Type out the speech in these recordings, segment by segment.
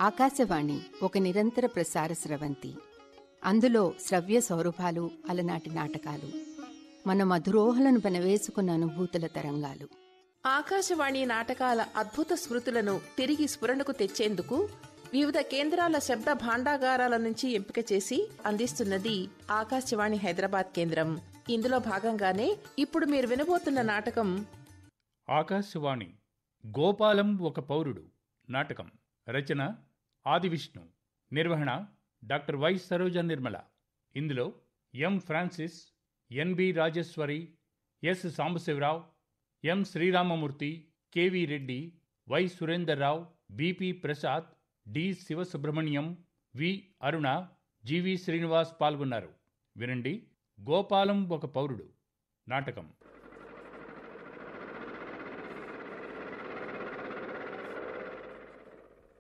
ఆకాశవాణి ఒక నిరంతర ప్రసార స్రవంతి. అందులో శ్రవ్య సౌరభాలు, అలనాటి నాటకాలు, మన మధురోహలను పెనవేసుకున్న అనుభూతుల తరంగాలు. ఆకాశవాణి నాటకాల అద్భుత స్మృతులను తిరిగి స్ఫురణకు తెచ్చేందుకు వివిధ కేంద్రాల శబ్ద భాండాగారాల నుంచి ఎంపిక చేసి అందిస్తున్నది ఆకాశవాణి హైదరాబాద్ కేంద్రం. ఇందులో భాగంగానే ఇప్పుడు మీరు వినబోతున్న నాటకం ఆకాశవాణి గోపాలం ఒక పౌరుడు నాటకం. రచన ఆదివిష్ణు. నిర్వహణ డాక్టర్ వై సరోజ నిర్మల. ఇందులో M Francis, NB Rajeswari, S Sambasivarao, M Sriramamurthy, KV Reddy, Y Surendrarao, BP Prasad, D Sivasubrahmanyam, V Aruna, GV Srinivas పాల్గొన్నారు. వినండి గోపాలం ఒక పౌరుడు నాటకం.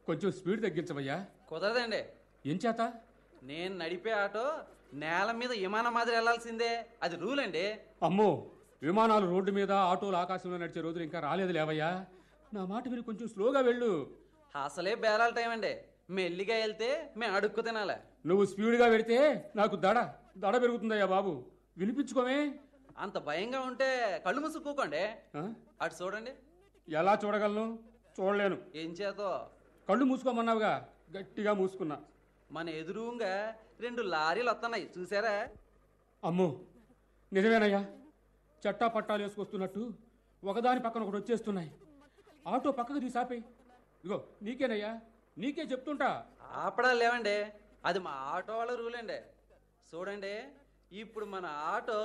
కొంచెం స్పీడ్ తగ్గించవయ్యా. కుదరదండి. ఏం చేత? నేను నడిపే ఆటో నేల మీద విమానం మాదిరి వెళ్లాల్సిందే, అది రూల్ అండి. అమ్మో, విమానాలు రోడ్డు మీద, ఆటోలు ఆకాశంలో నడిచే రోజులు ఇంకా రాలేదు లేవయ్యా. నా మాట విని కొంచెం స్లోగా వెళ్ళు. అసలే బేరాల టైం అండి, మెల్లిగా వెళ్తే మేము అడుక్కు తినాలి. నువ్వు స్పీడ్గా వెడితే నాకు దడ పెరుగుతుందయ్యా బాబు. వినిపించుకోమే. అంత భయంగా ఉంటే కళ్ళు మూసుకోకండి. అటు చూడండి. ఎలా చూడగలను? చూడలేను. ఏం చేతో? కళ్ళు మూసుకోమన్నావుగా, గట్టిగా మూసుకున్నా. మన ఎదురుగా 2 లారీలు వస్తున్నాయి, చూసారా? అమ్మో, నిజమేనయ్యా. చట్టా పట్టాలు వేసుకొస్తున్నట్టు ఒకదాని పక్కన ఒకటి వచ్చేస్తున్నాయి. ఆటో పక్కకు తీసాపే. ఇగో నీకేనయ్యా, నీకే చెప్తుంటా. ఆపడాలు లేవండి, అది మా ఆటో వాళ్ళ రూల్ అండి. చూడండి, ఇప్పుడు మన ఆటో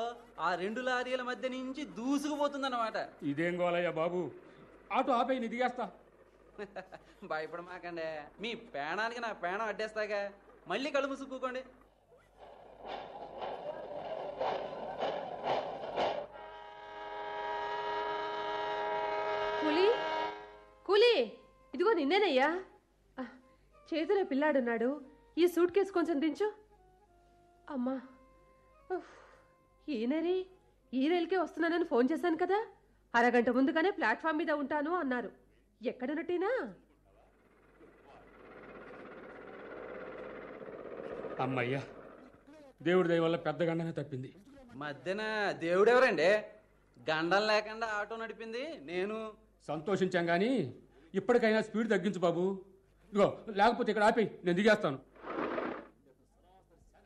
ఆ 2 లారీల మధ్య నుంచి దూసుకుపోతుందన్నమాట. ఇదేం గోలయ్యా బాబు, ఆటో ఆపేయి, నీ దిగేస్తా. భయపడమాకండి, మీ పేణానికి నా పేణం అడ్డేస్తాగా. మళ్ళీ కళ్ళు మూసుకోండి. కూలీ, కూలీ, ఇదిగో నిన్నేనయ్యా. చేతిలో పిల్లాడున్నాడు, ఈ సూట్ కేసు కొంచెం దించు. అమ్మా, ఈయనరి ఈ రైలుకే వస్తున్నానని ఫోన్ చేశాను కదా, అరగంట ముందుగానే ప్లాట్ఫామ్ మీద ఉంటాను అన్నారు. ఎక్కడున్నట్టేనా? అమ్మయ్యా, దేవుడి దయ వల్ల పెద్ద గండనే తప్పింది. మధ్యన దేవుడెవరండి? గండం లేకుండా ఆటో నడిపింది నేను. సంతోషించాం కానీ ఇప్పటికైనా స్పీడ్ తగ్గించు బాబు. ఇగో లేకపోతే ఇక్కడ ఆపేయి, నేను దిగేస్తాను.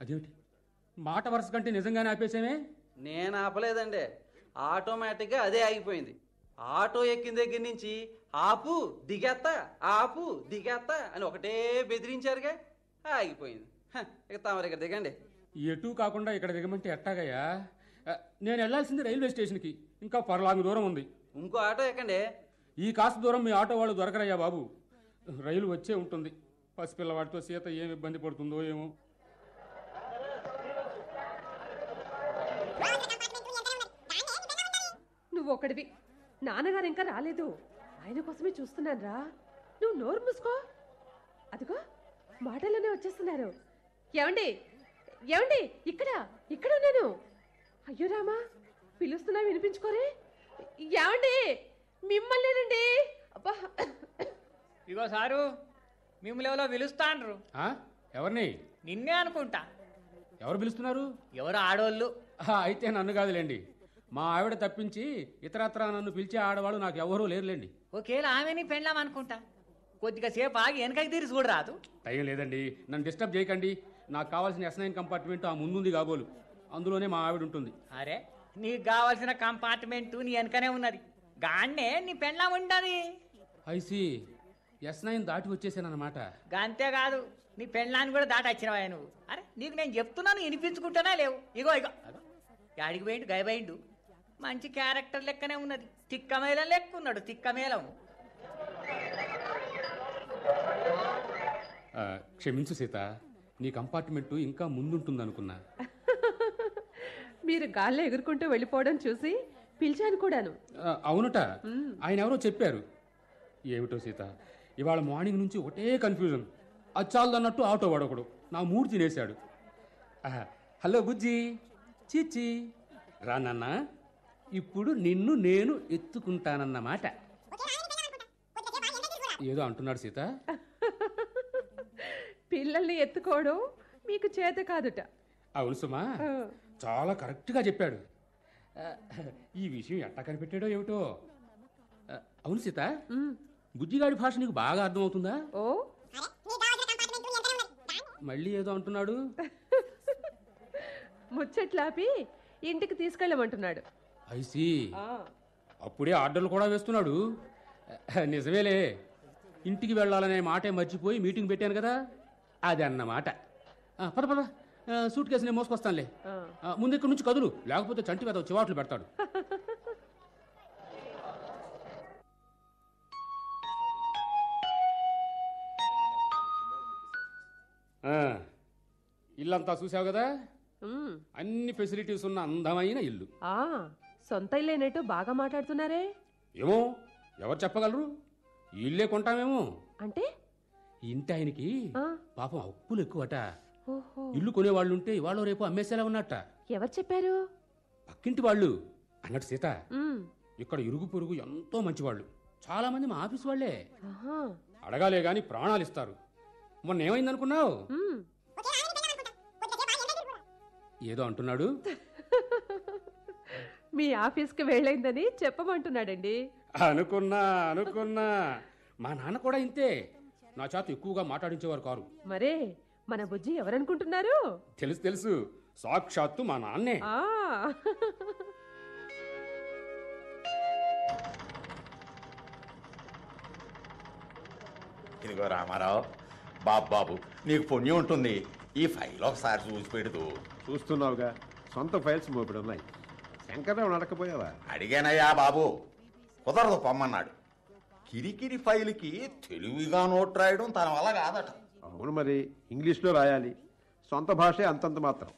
అదేమిటి, మాట వరుస కంటే నిజంగానే ఆపేసామే? నేను ఆపలేదండి, ఆటోమేటిక్గా అదే ఆగిపోయింది. ఆటో ఎక్కిన దగ్గర నుంచి ఆపు దిగేత్తా, ఆపు దిగేత్తా అని ఒకటే బెదిరించారుగా, ఆగిపోయింది. ఇక తమరు ఇక్కడ దిగండి. ఎటు కాకుండా ఇక్కడ దిగమంటే ఎట్టాగయ్యా? నేను వెళ్లాల్సింది రైల్వే స్టేషన్కి, ఇంకా పర్లాంగు దూరం ఉంది. ఇంకో ఆటో ఎక్కండి. ఈ కాస్త దూరం మీ ఆటో వాళ్ళు దొరకరయ్యా బాబు. రైలు వచ్చే ఉంటుంది. పసిపిల్లవాడితో సీత ఏం ఇబ్బంది పడుతుందో ఏమో. నువ్వు ఒకడివి, నాన్నగారు ఇంకా రాలేదు, ఆయన కోసమే చూస్తున్నాను రా. నువ్వు నోరు మూసుకో. అదిగో మాటల్లోనే వచ్చేస్తున్నారు. ఏమండి, ఏమండి, ఇక్కడ ఉన్నాను. అయ్యో రామా, పిలుస్తున్నా వినిపించుకోరే. ఏమండి, మిమ్మల్నేనండి. అబ్బా, ఇగో సారు, మిమ్మల్ని ఎవరో పిలుస్తాండ్రు. ఎవరిని? నిన్నే అనుకుంటా. ఎవరు పిలుస్తున్నారు? ఎవరు ఆడోళ్ళు. అయితే నన్ను కాదులేండి, మా ఆవిడ తప్పించి ఇతరత్రా నన్ను పిలిచే ఆడవాళ్ళు నాకు ఎవరూ లేరులేండి. ఒకేలా ఆమెని పెళ్ళాం అనుకుంటా. కొద్దిగా సేపు ఆగి వెనకకి తీరి చూడరాదు. టైం లేదండి, నన్ను డిస్టర్బ్ చేయకండి. నాకు కావాల్సిన S9 కంపార్ట్మెంట్ ఆ ముందుంది కాబోలు, అందులోనే మా ఆవిడ ఉంటుంది. అరే, నీకు కావాల్సిన కంపార్ట్మెంటు నీ వెనకనే ఉన్నది, గాన్నే నీ పెళ్ళాం ఉండదు. ఐసి S9 దాటి వచ్చేసానన్నమాట. అంతేకాదు, నీ పెళ్ళాన్ని కూడా దాటి వచ్చినవా నువ్వు? అరే, నీకు నేను చెప్తున్నాను, వినిపించుకుంటానా లేవు. ఇగో యాడికి పోయిండు, గైపోయిండు. మంచి క్యారెక్టర్ లెక్కనే ఉన్నది, తిక్కమేళం లెక్క ఉన్నాడు, తిక్కమేళం. క్షమించు సీత, నీ కంపార్ట్మెంటు ఇంకా ముందుంటుంది అనుకున్నా. మీరు గాల్లో ఎగురుకుంటూ వెళ్ళిపోవడం చూసి పిలిచాను కూడాను. అవునట, ఆయన ఎవరో చెప్పారు. ఏమిటో సీత, ఇవాళ మార్నింగ్ నుంచి ఒకటే కన్ఫ్యూజన్. అచ్చాలదన్నట్టు ఆటో వాడొకడు నా మూడు తినేశాడు. హలో బుజ్జి, చీచి రా నాన్న, ఇప్పుడు నిన్ను నేను ఎత్తుకుంటానన్నమాట. ఏదో అంటున్నాడు సీత. పిల్లల్ని ఎత్తుకోవడం మీకు చేత కాదుట. అవును సుమా, చాలా కరెక్ట్గా చెప్పాడు. ఈ విషయం ఎట్టా కనిపెట్టాడో ఏమిటో. అవును సీత, బుజ్జిగాడి భాష నీకు బాగా అర్థమవుతుందా? ఓ, మళ్ళీ ఏదో అంటున్నాడు. ముచ్చట్లాపి ఇంటికి తీసుకెళ్ళమంటున్నాడు. ఐసి, అప్పుడే ఆర్డర్లు కూడా వేస్తున్నాడు. నిజమేలే, ఇంటికి వెళ్ళాలనే మాటే మర్చిపోయి మీటింగ్ పెట్టాను కదా, అది అన్నమాట. పద పద, సూట్ కేసు నేను మోసుకొస్తానులే. ముందు ఇక్కడి నుంచి కదులు, లేకపోతే చంటి మీద చివాట్లు పెడతాడు. ఇల్లంతా చూసావు కదా, అన్ని ఫెసిలిటీస్ ఉన్న అందమైన ఇల్లు. సొంత ఇల్లేనట్టు బాగా మాట్లాడుతున్నారే. ఏమో, ఎవరు చెప్పగలరు? ఈ ఇల్లే కొంటామేమో. అంటే ఇంటి ఆయనకి పాపం అప్పులు ఎక్కువట. ఓహో, ఇల్లు కొనేవాళ్ళుంటే ఇవాళ రేపు అమ్మేసేలా ఉన్నట్ట. ఎవరు చెప్పారు? పక్కింటి వాళ్ళు అన్నట్టు సీత. ఇక్కడ ఇరుగు పొరుగు ఎంతో మంచివాళ్ళు, చాలా మంది మా ఆఫీస్ వాళ్లే. అడగాలే గాని ప్రాణాలు ఇస్తారు. మొన్న ఏమైందనుకున్నావు? ఏదో అంటున్నాడు. మీ ఆఫీస్కి వెళ్ళైందని చెప్పమంటున్నాడండి. అనుకున్నా మా నాన్న కూడా ఇంతే, నా చేత ఎక్కువగా మాట్లాడించేవారు కారు. మరే మన బుజ్జి ఎవరనుకుంటున్నారు? తెలుసు, సాక్షాత్తు మా నాన్నే. ఇదిగో రామారావు, బాబు నీకు పుణ్యం ఉంటుంది, ఈ ఫైల్ ఒకసారి చూసి పెడుతూ. చూస్తున్నావుగా, సొంత ఫైల్స్ మోపిడు ఉన్నాయి. శంకర్రావు నడకపోయావా? అడిగానయ్యా బాబు, కుదరదు పొమ్మన్నాడు. కిరికిరి ఫైల్కి తెలివిగా నోట్ రాయడం తన వల్ల కాదట. అవును, మరి ఇంగ్లీష్లో రాయాలి. సొంత భాషే అంతంత మాత్రం.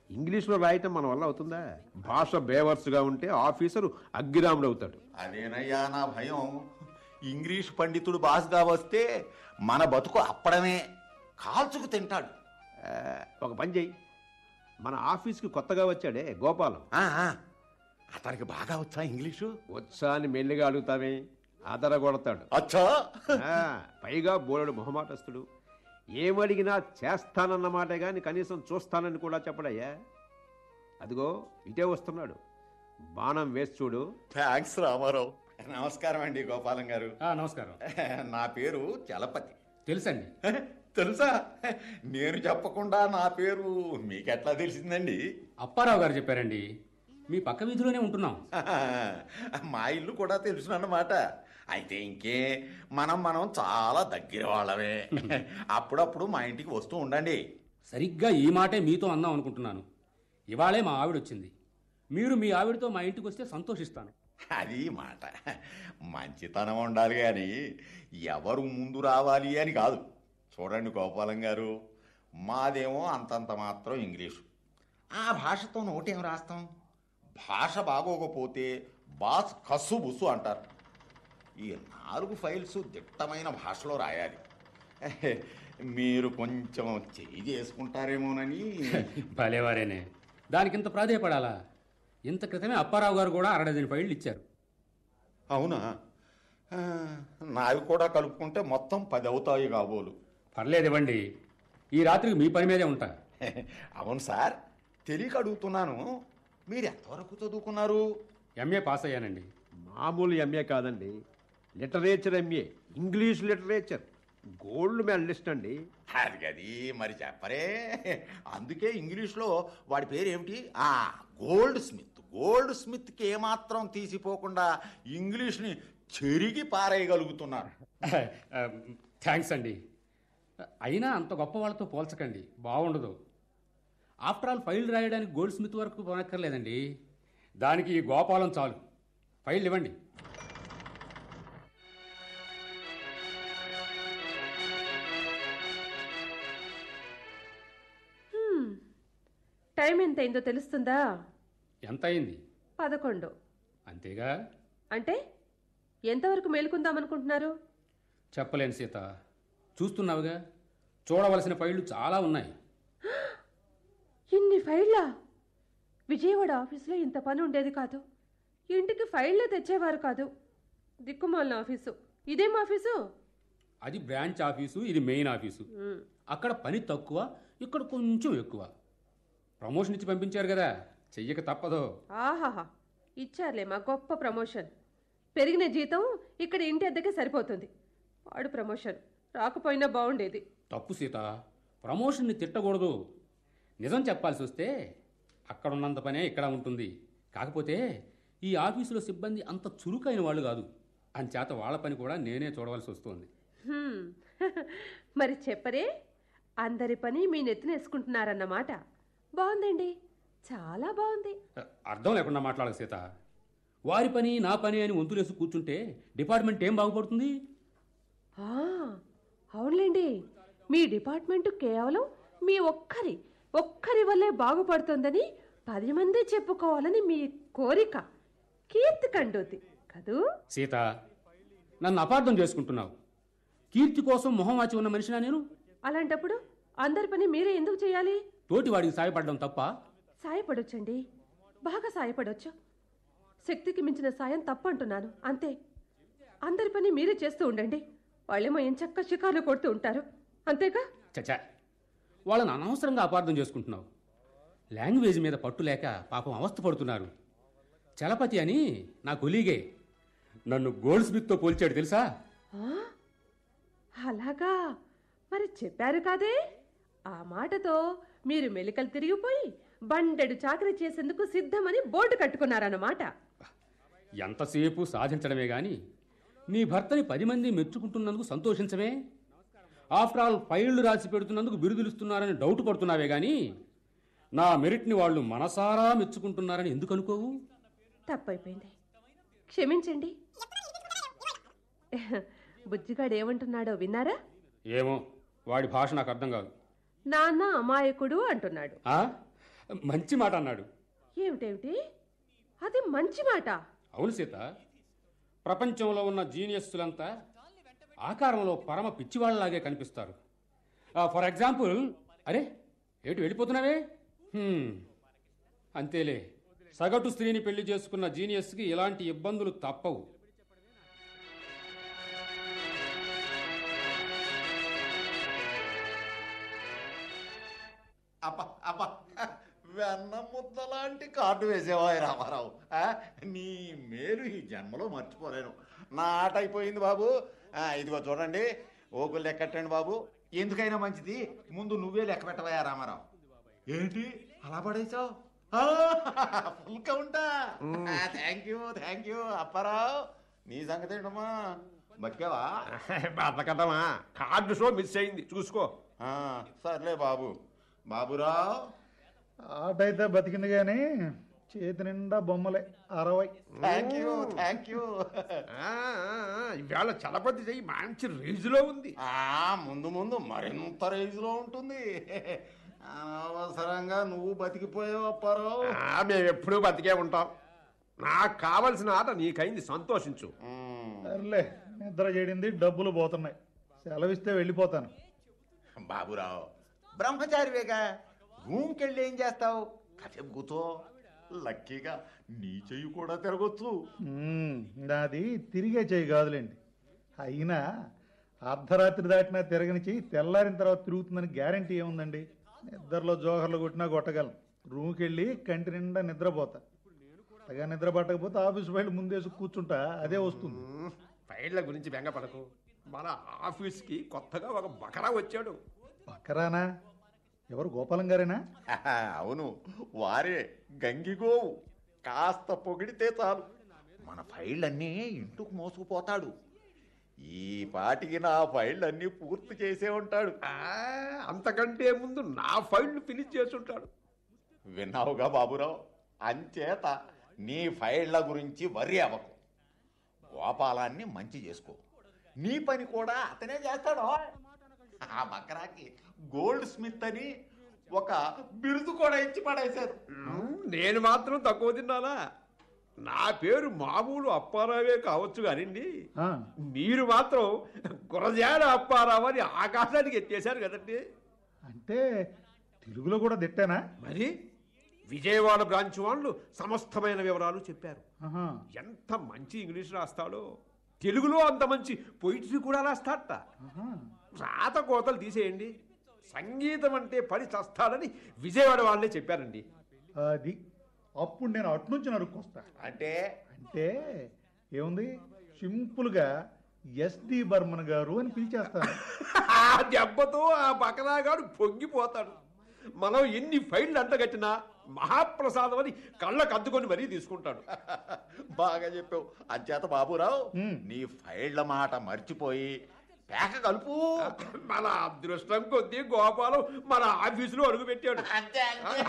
ఇంగ్లీష్లో రాయటం మన వల్ల అవుతుందా? భాష బేవర్స్గా ఉంటే ఆఫీసరు అగ్గిరాముడు అవుతాడు. అదేనయ్యా నా భయం. ఇంగ్లీష్ పండితుడు బాస్గా వస్తే మన బతుకు అప్పడమే కాల్చుకు తింటాడు. ఒక పని చెయ్యి, మన ఆఫీస్కి కొత్తగా వచ్చాడే గోపాలం, అతనికి బాగా వచ్చా ఇంగ్లీషు? వచ్చా అని మెల్లిగా అడుగుతామే, ఆదరగొడతాడు. అచ్చా, పైగా బోలెడు మొహమాటస్తుడు. ఏమడిగినా చేస్తానన్నమాటే గాని కనీసం చూస్తానని కూడా చెప్పడయ్యా. అదిగో ఇటే వస్తున్నాడు, బాణం వేసి చూడు. థ్యాంక్స్ రామారావు. నమస్కారం అండి గోపాలం గారు. నమస్కారం. నా పేరు చలపతి. తెలుసండి. తెలుసా? నేను చెప్పకుండా నా పేరు మీకెట్లా తెలిసిందండి? అప్పారావు గారు చెప్పారండి. మీ పక్క వీధిలోనే ఉంటున్నాం. మా ఇల్లు కూడా తెలుసునన్నమాట. అయితే ఇంకే, మనం చాలా దగ్గర వాళ్ళమే. అప్పుడప్పుడు మా ఇంటికి వస్తూ ఉండండి. సరిగ్గా ఈ మాటే మీతో అందాం అనుకుంటున్నాను. ఇవాళే మా ఆవిడ వచ్చింది. మీరు మీ ఆవిడతో మా ఇంటికి వస్తే సంతోషిస్తాను. అది మాట. మంచితనం ఉండాలి కానీ ఎవరు ముందు రావాలి అని కాదు. చూడండి గోపాలం గారు, మాదేమో అంతంత మాత్రం ఇంగ్లీషు. ఆ భాషతో నోటేం రాస్తాం? భాష బాగోకపోతే బాస్ కస్సు బుస్సు అంటారు. ఈ 4 ఫైల్స్ దిట్టమైన భాషలో రాయాలి. మీరు కొంచెం చెయ్యి చేసుకుంటారేమోనని. భలేవారేనే, దానికింత ప్రాధేయపడాలా? ఇంత క్రితమే అప్పారావు గారు కూడా 6 డజన్ ఫైళ్ళు ఇచ్చారు. అవునా? నావి కూడా కలుపుకుంటే మొత్తం 10 అవుతాయి కాబోలు. పర్లేదు, ఇవ్వండి. ఈ రాత్రికి మీ పని మీదే ఉంటా. అవును సార్, తెలియక అడుగుతున్నాను, మీరు ఎంతవరకు చదువుకున్నారు? ఎంఏ పాస్ అయ్యానండి. మామూలు ఎంఏ కాదండి, literature MA, English literature, gold medalist అండి. అది మరి చెప్పరే. అందుకే ఇంగ్లీష్లో వాడి పేరు ఏమిటి? Gold Smith. గోల్డ్ స్మిత్కి ఏమాత్రం తీసిపోకుండా ఇంగ్లీష్ని చెరిగి పారేయగలుగుతున్నారు. థ్యాంక్స్ అండి. అయినా అంత గొప్ప వాళ్ళతో పోల్చకండి, బాగుండదు. ఆఫ్టర్ ఆల్ ఫైల్ రాయడానికి గోల్డ్ స్మిత్ వరకు పోనక్కర్లేదండి. దానికి ఈ గోపాలం చాలు. ఫైల్ ఇవ్వండి. టైం ఎంత అయిందో తెలుస్తుందా? ఎంత అయింది? 11. అంతేగా? అంటే ఎంతవరకు మేలుకుందామనుకుంటున్నారు? చెప్పలేను సీత, చూస్తున్నావుగా, చూడవలసిన ఫైళ్ళు చాలా ఉన్నాయి. ఇన్ని ఫైళ్ళా? విజయవాడ ఆఫీసులో ఇంత పని ఉండేది కాదు. ఇంటికి ఫైళ్ళే తెచ్చేవారు కాదు. దిక్కుమాలిన ఆఫీసు. ఇదేం ఆఫీసు? అది బ్రాంచ్ ఆఫీసు, ఇది మెయిన్ ఆఫీసు. అక్కడ పని తక్కువ, ఇక్కడ కొంచెం ఎక్కువ. ప్రమోషన్ ఇచ్చి పంపించారు కదా, చెయ్యక తప్పదు. ఆహాహా, ఇచ్చారులే మా గొప్ప ప్రమోషన్. పెరిగిన జీతం ఇక్కడ ఇంటి అద్దెకే సరిపోతుంది. వాడు ప్రమోషన్ రాకపోయినా బాగుండేది. తప్పు సీత, ప్రమోషన్ని తిట్టకూడదు. నిజం చెప్పాల్సి వస్తే అక్కడ ఉన్నంత పనే ఇక్కడ ఉంటుంది. కాకపోతే ఈ ఆఫీసులో సిబ్బంది అంత చురుకైన వాళ్ళు కాదు. అంచేత వాళ్ళ పని కూడా నేనే చూడవలసి వస్తుంది. మరి చెప్పరే, అందరి పని మీ నెత్తినేసుకుంటున్నారన్నమాట. బాగుందండి, చాలా బాగుంది. అర్థం లేకుండా మాట్లాడక సీత. వారి పని నా పని అని వంతులేసి కూర్చుంటే డిపార్ట్మెంట్ ఏం బాగుపడుతుంది? అవునులేండి, మీ డిపార్ట్మెంట్ కేవలం మీ ఒక్కరి వల్లే బాగుపడుతుందని 10 మంది చెప్పుకోవాలని మీ కోరిక. కీర్తి కండోతి కదూ? సీత, నన్ను అపార్థం చేసుకుంటున్నావు. కీర్తి కోసం మొహం వాచి ఉన్న మనిషినా నేను? అలాంటప్పుడు అందరి పని మీరే ఎందుకు చేయాలి? తోటి వాడికి సాయపడడం తప్ప? సాయపడొచ్చండి, బాగా సాయపడొచ్చు. శక్తికి మించిన సాయం తప్పంటున్నాను, అంతే. అందరి పని మీరే చేస్తూ ఉండండి. వాళ్ళేమో ఎంచక్క షికార్లు కొడుతూ ఉంటారు, అంతేగా? చచ్చా, వాళ్ళని అనవసరంగా అపార్థం చేసుకుంటున్నావు. లాంగ్వేజ్ మీద పట్టు లేక పాపం అవస్థ పడుతున్నారు. చలపతి అని నా కొలీగే నన్ను గోల్డ్ స్మిత్తో పోల్చాడు, తెలుసా? అలాగా? మరి చెప్పారు కాదే. ఆ మాటతో మీరు మెలికలు తిరిగిపోయి బండెడు చాకరీ చేసేందుకు సిద్ధమని బోర్డు కట్టుకున్నారన్నమాట. ఎంతసేపు సాధించడమే గాని నీ భర్తని 10 మంది మెచ్చుకుంటున్నందుకు సంతోషించమే. ఆఫ్టర్ ఆల్ ఫైళ్లు రాసి పెడుతున్నందుకు బిరుదులిస్తున్నారని డౌట్ పడుతున్నావే గాని నా మెరిట్ని వాళ్ళు మనసారా మెచ్చుకుంటున్నారని ఎందుకు అనుకోవు? తప్పైపోయింది, క్షమించండి. బుజ్జిగాడు ఏమంటున్నాడో విన్నారా? ఏమో, వాడి భాష నాకు అర్థం కాదు. నాన్న అమాయకుడు అంటున్నాడు. మంచి మాట అన్నాడు. ఏమిటేమిటి అది మంచి మాట? అవును సీత, ప్రపంచంలో ఉన్న జీనియస్సులంతా ఆకారంలో పరమ పిచ్చివాళ్ళలాగే కనిపిస్తారు. ఫర్ ఎగ్జాంపుల్, అరే ఏమిటి వెళ్ళిపోతున్నావే? అంతేలే, సగటు స్త్రీని పెళ్లి చేసుకున్న జీనియస్కి ఇలాంటి ఇబ్బందులు తప్పవు. వెన్న ముద్ద లాంటి కార్డు వేసేవా రామారావు? నీ మేలు ఈ జన్మలో మర్చిపోలేను. నా ఆట అయిపోయింది బాబు. ఇదిగో చూడండి, ఓకులు లెక్కట్టండి బాబు. ఎందుకైనా మంచిది ముందు నువ్వే లెక్క పెట్టవా రామారావు. ఏంటి అలా పడేసావు? ఫుల్ కౌంటా? Thank you Apparao. నీ సంగతి ఏంటమ్మా, బతికావా? బతకటమా, కార్డు షో మిస్ అయింది, చూసుకో. సర్లే బాబు. బాబురావు, ఆట అయితే బతికింది కానీ చేతి నిండా బొమ్మలే 60. Thank you. ఇవాళ చలపతి చెయ్యి మంచి రేంజ్లో ఉంది. ముందు మరింత రేంజ్లో ఉంటుంది. అనవసరంగా నువ్వు బతికిపోయావు అప్పారావు. మేము ఎప్పుడూ బతికే ఉంటాం. నాకు కావలసిన ఆట నీకైంది, సంతోషించు. సర్లే, నిద్ర చేడింది, డబ్బులు పోతున్నాయి, సెలవిస్తే వెళ్ళిపోతాను. బాబురావు, బ్రహ్మచారివేగా, రూమ్కి వెళ్ళి ఏం చేస్తావు? కాసేపు కూర్చో. లక్కీగా నీ చెయ్యి కూడా తిరగొచ్చు. నాది తిరిగే చెయ్యి కాదులేండి. అయినా అర్ధరాత్రి దాటినా తిరగని చెయ్యి తెల్లారిన తర్వాత తిరుగుతుందని గ్యారంటీ ఏముందండి? నిద్రలో జోహర్లు కొట్టినా కొట్టగలను. రూమ్కి వెళ్ళి కంటి నిండా నిద్రపోతా. కొత్తగా నిద్ర పట్టకపోతే ఆఫీస్ ఫైల్ ముందేసి కూర్చుంటా, అదే వస్తుంది. ఫైళ్ళ గురించి బెంగపడకు. మన ఆఫీస్కి కొత్తగా ఒక బకరా వచ్చాడు. బకరానా? ఎవరు, గోపాలం గారేనా? అవును, వారే. గంగిగోవు. కాస్త పొగిడితే చాలు మన ఫైళ్ళన్నీ ఇంటికి మోసుకుపోతాడు. ఈ పాటికి నా ఫైళ్ళన్నీ పూర్తి చేసే ఉంటాడు. అంతకంటే ముందు నా ఫైళ్ళు ఫినిష్ చేసి ఉంటాడు. విన్నావుగా బాబురావు, అంచేత నీ ఫైళ్ళ గురించి వర్రీ అవ్వకు. గోపాలాన్ని మంచి చేసుకో. నీ పని కూడా అతనే చేస్తాడు. ఆ బకరాకి గోల్డ్ స్మిత్ అని ఒక బిరుదు కూడా ఇచ్చి పడేశారు. నేను మాత్రం తక్కువ తిన్నానా? నా పేరు మామూలు అప్పారావే కావచ్చు కానివ్వండి, మీరు మాత్రం గురజాడ అప్పారావు అని ఆకాశానికి ఎత్తేశారు కదండి. అంటే తెలుగులో కూడా తిట్టానా? మరి విజయవాడ బ్రాంచ్ వాళ్ళు సమస్తమైన వివరాలు చెప్పారు. ఎంత మంచి ఇంగ్లీష్ రాస్తాడో. తెలుగులో అంత మంచి పొయిటరీ కూడా రాస్తాట. రాత కోతలు తీసేయండి. సంగీతం అంటే పడి చస్తాడని విజయవాడ వాళ్ళే చెప్పారండి. అది అప్పుడు నేను అట్నుంచి నరుక్కొస్తా. అంటే అంటే ఏముంది, సింపుల్గా ఎస్డి బర్మన్ గారు అని పిలిచేస్తాను. ఆ దెబ్బతో ఆ బకరాగాడు పొంగిపోతాడు. మనం ఎన్ని ఫైళ్ళు అంటగట్టినా మహాప్రసాదం అని కళ్ళకు అద్దుకొని మరీ తీసుకుంటాడు. బాగా చెప్పావు. అంచేత బాబురావు, నీ ఫైళ్ల మాట మర్చిపోయి పేక కలుపు. మన అదృష్టం కొద్దీ గోపాలం మన ఆఫీసులో అడుగు పెట్టాడు. అంతే అంతే.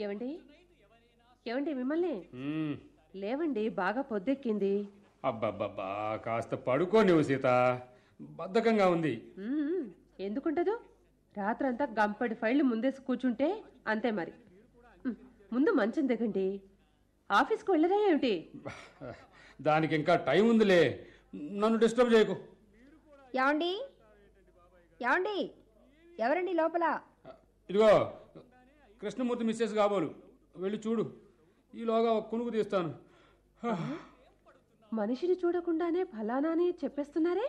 ఏమండి ఏమండి మిమ్మల్ని లేవండి, బాగా పొద్దెక్కింది. అబ్బబ్బబ్బా, కాస్త పడుకో నువ్వు సీత. బద్ధకంగా ఉంది. ఎందుకుంటదు? రాత్రంతా గంపడి ఫైళ్ళు ముందేసి కూర్చుంటే అంతే మరి. ముందు మంచం దిగండి. ఆఫీస్కి వెళ్ళరా ఏమిటి? దానికి ఇంకా టైం ఉందిలే, నన్ను డిస్టర్బ్ చేయకు. ఏమండి ఏమండి, ఎవరండి లోపల? ఇదిగో కృష్ణమూర్తి మిస్సెస్ కాబోలు, వెళ్ళి చూడు. ఈలోగా ఒక కునుకు తీస్తాను. మనిషిని చూడకుండానే ఫలానా అని చెప్పేస్తున్నారే?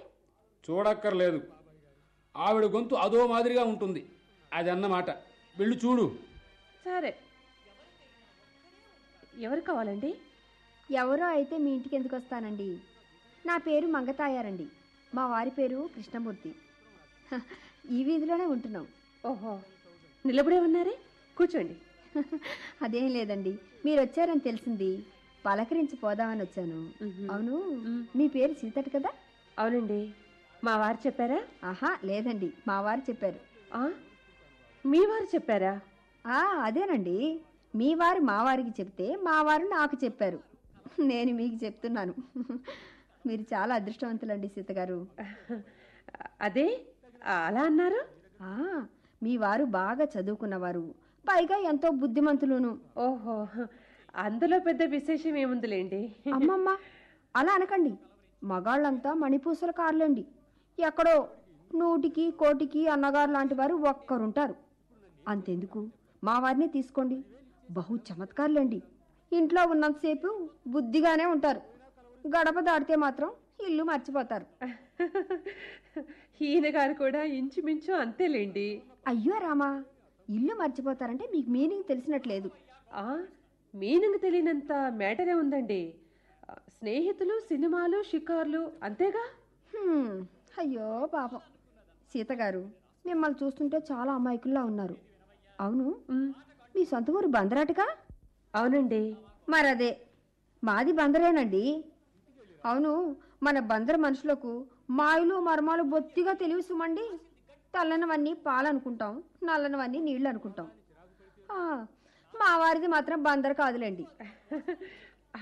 చూడక్కర్లేదు, ఆవిడ గొంతు అదో మాదిరిగా ఉంటుంది, అది అన్నమాట. వెళ్ళి చూడు. సరే, ఎవరు కావాలండి? ఎవరో అయితే మీ ఇంటికి ఎందుకు వస్తానండి? నా పేరు మంగతాయారండి. మా వారి పేరు కృష్ణమూర్తి. ఈ వీధిలోనే ఉంటున్నాం. ఓహో, నిలబడే ఉన్నారే, కూర్చోండి. అదేం లేదండి, మీరు వచ్చారని తెలిసింది, పలకరించి పోదామని వచ్చాను. అవును, మీ పేరు సీతట కదా? అవునండి. మా వారు చెప్పారా? ఆహా లేదండి, మా వారు చెప్పారు. మీ వారు చెప్పారా? అదేనండి, మీ వారు మా వారికి చెప్తే మా వారు నాకు చెప్పారు. నేను మీకు చెప్తున్నాను. మీరు చాలా అదృష్టవంతులండి సీతగారు. అదే అలా అన్నారు? మీ వారు బాగా చదువుకున్నవారు, పైగా ఎంతో బుద్ధిమంతులును. ఓహో, అందులో పెద్ద విశేషం ఏముందిలేండి. అమ్మమ్మ, అలా అనకండి. మగాళ్ళంతా మణిపూసల కార్లండి. ఎక్కడో 100కి 1,00,000కి అన్నగారు లాంటి వారు ఒక్కరుంటారు. అంతెందుకు, మా వారిని తీసుకోండి, బహు చమత్కారులండి. ఇంట్లో ఉన్నంతసేపు బుద్ధిగానే ఉంటారు, గడప దాటితే మాత్రం ఇల్లు మర్చిపోతారు. ఈయన గారు కూడా ఇంచుమించు అంతేలేండి. అయ్యో రామా, ఇల్లు మర్చిపోతారంటే మీకు మీనింగ్ తెలిసినట్లేదు. మీనింగ్ తెలియనంత మ్యాటరే ఉందండి. స్నేహితులు, సినిమాలు, షికార్లు అంతేగా. అయ్యో పాపం. సీతగారు, మిమ్మల్ని చూస్తుంటే చాలా అమాయకుల్లా ఉన్నారు. అవును, మీ సొంత ఊరు బందరాటగా? అవునండి. మరదే, మాది బందరేనండి. అవును, మన బందర మనుషులకు మాయలు మర్మాలు బొత్తిగా తెలివి సుమండి. తెల్లనవన్నీ పాలు అనుకుంటాం, నల్లనవన్నీ నీళ్లు అనుకుంటాం. మా వారిది మాత్రం బందరు కాదులేండి.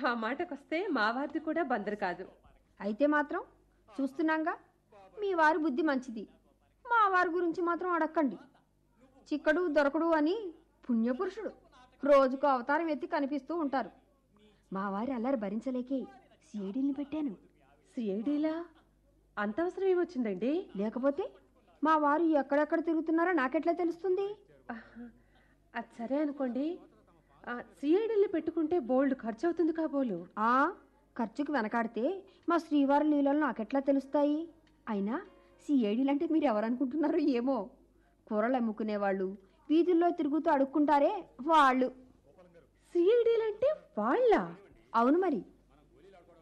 ఆ మాటకొస్తే మా వారిది కూడా బందరు కాదు. అయితే మాత్రం చూస్తున్నాగా, మీ వారి బుద్ధి మంచిది. మా వారి గురించి మాత్రం అడక్కండి. చిక్కడు దొరకడు అని పుణ్యపురుషుడు, రోజుకు అవతారం ఎత్తి కనిపిస్తూ ఉంటారు. మా వారి అల్లరి భరించలేకే సిఐడీని పెట్టాను. సిఐడీలా? అంత అవసరం ఏమొచ్చిందండి? లేకపోతే మా వారు ఎక్కడెక్కడ తిరుగుతున్నారో నాకెట్లా తెలుస్తుంది? అది సరే అనుకోండి, సిఐడీని పెట్టుకుంటే బోల్డ్ ఖర్చు అవుతుంది కాబోలు. ఖర్చుకు వెనకాడితే మా శ్రీవారి లీలలు నాకెట్లా తెలుస్తాయి? అయినా సిఐడీలు అంటే మీరు ఎవరనుకుంటున్నారో ఏమో. కూరలు అమ్ముకునేవాళ్ళు, వీధుల్లో తిరుగుతూ అడుక్కుంటారే వాళ్ళు. సిఐడీలంటే వాళ్ళ? అవును మరి,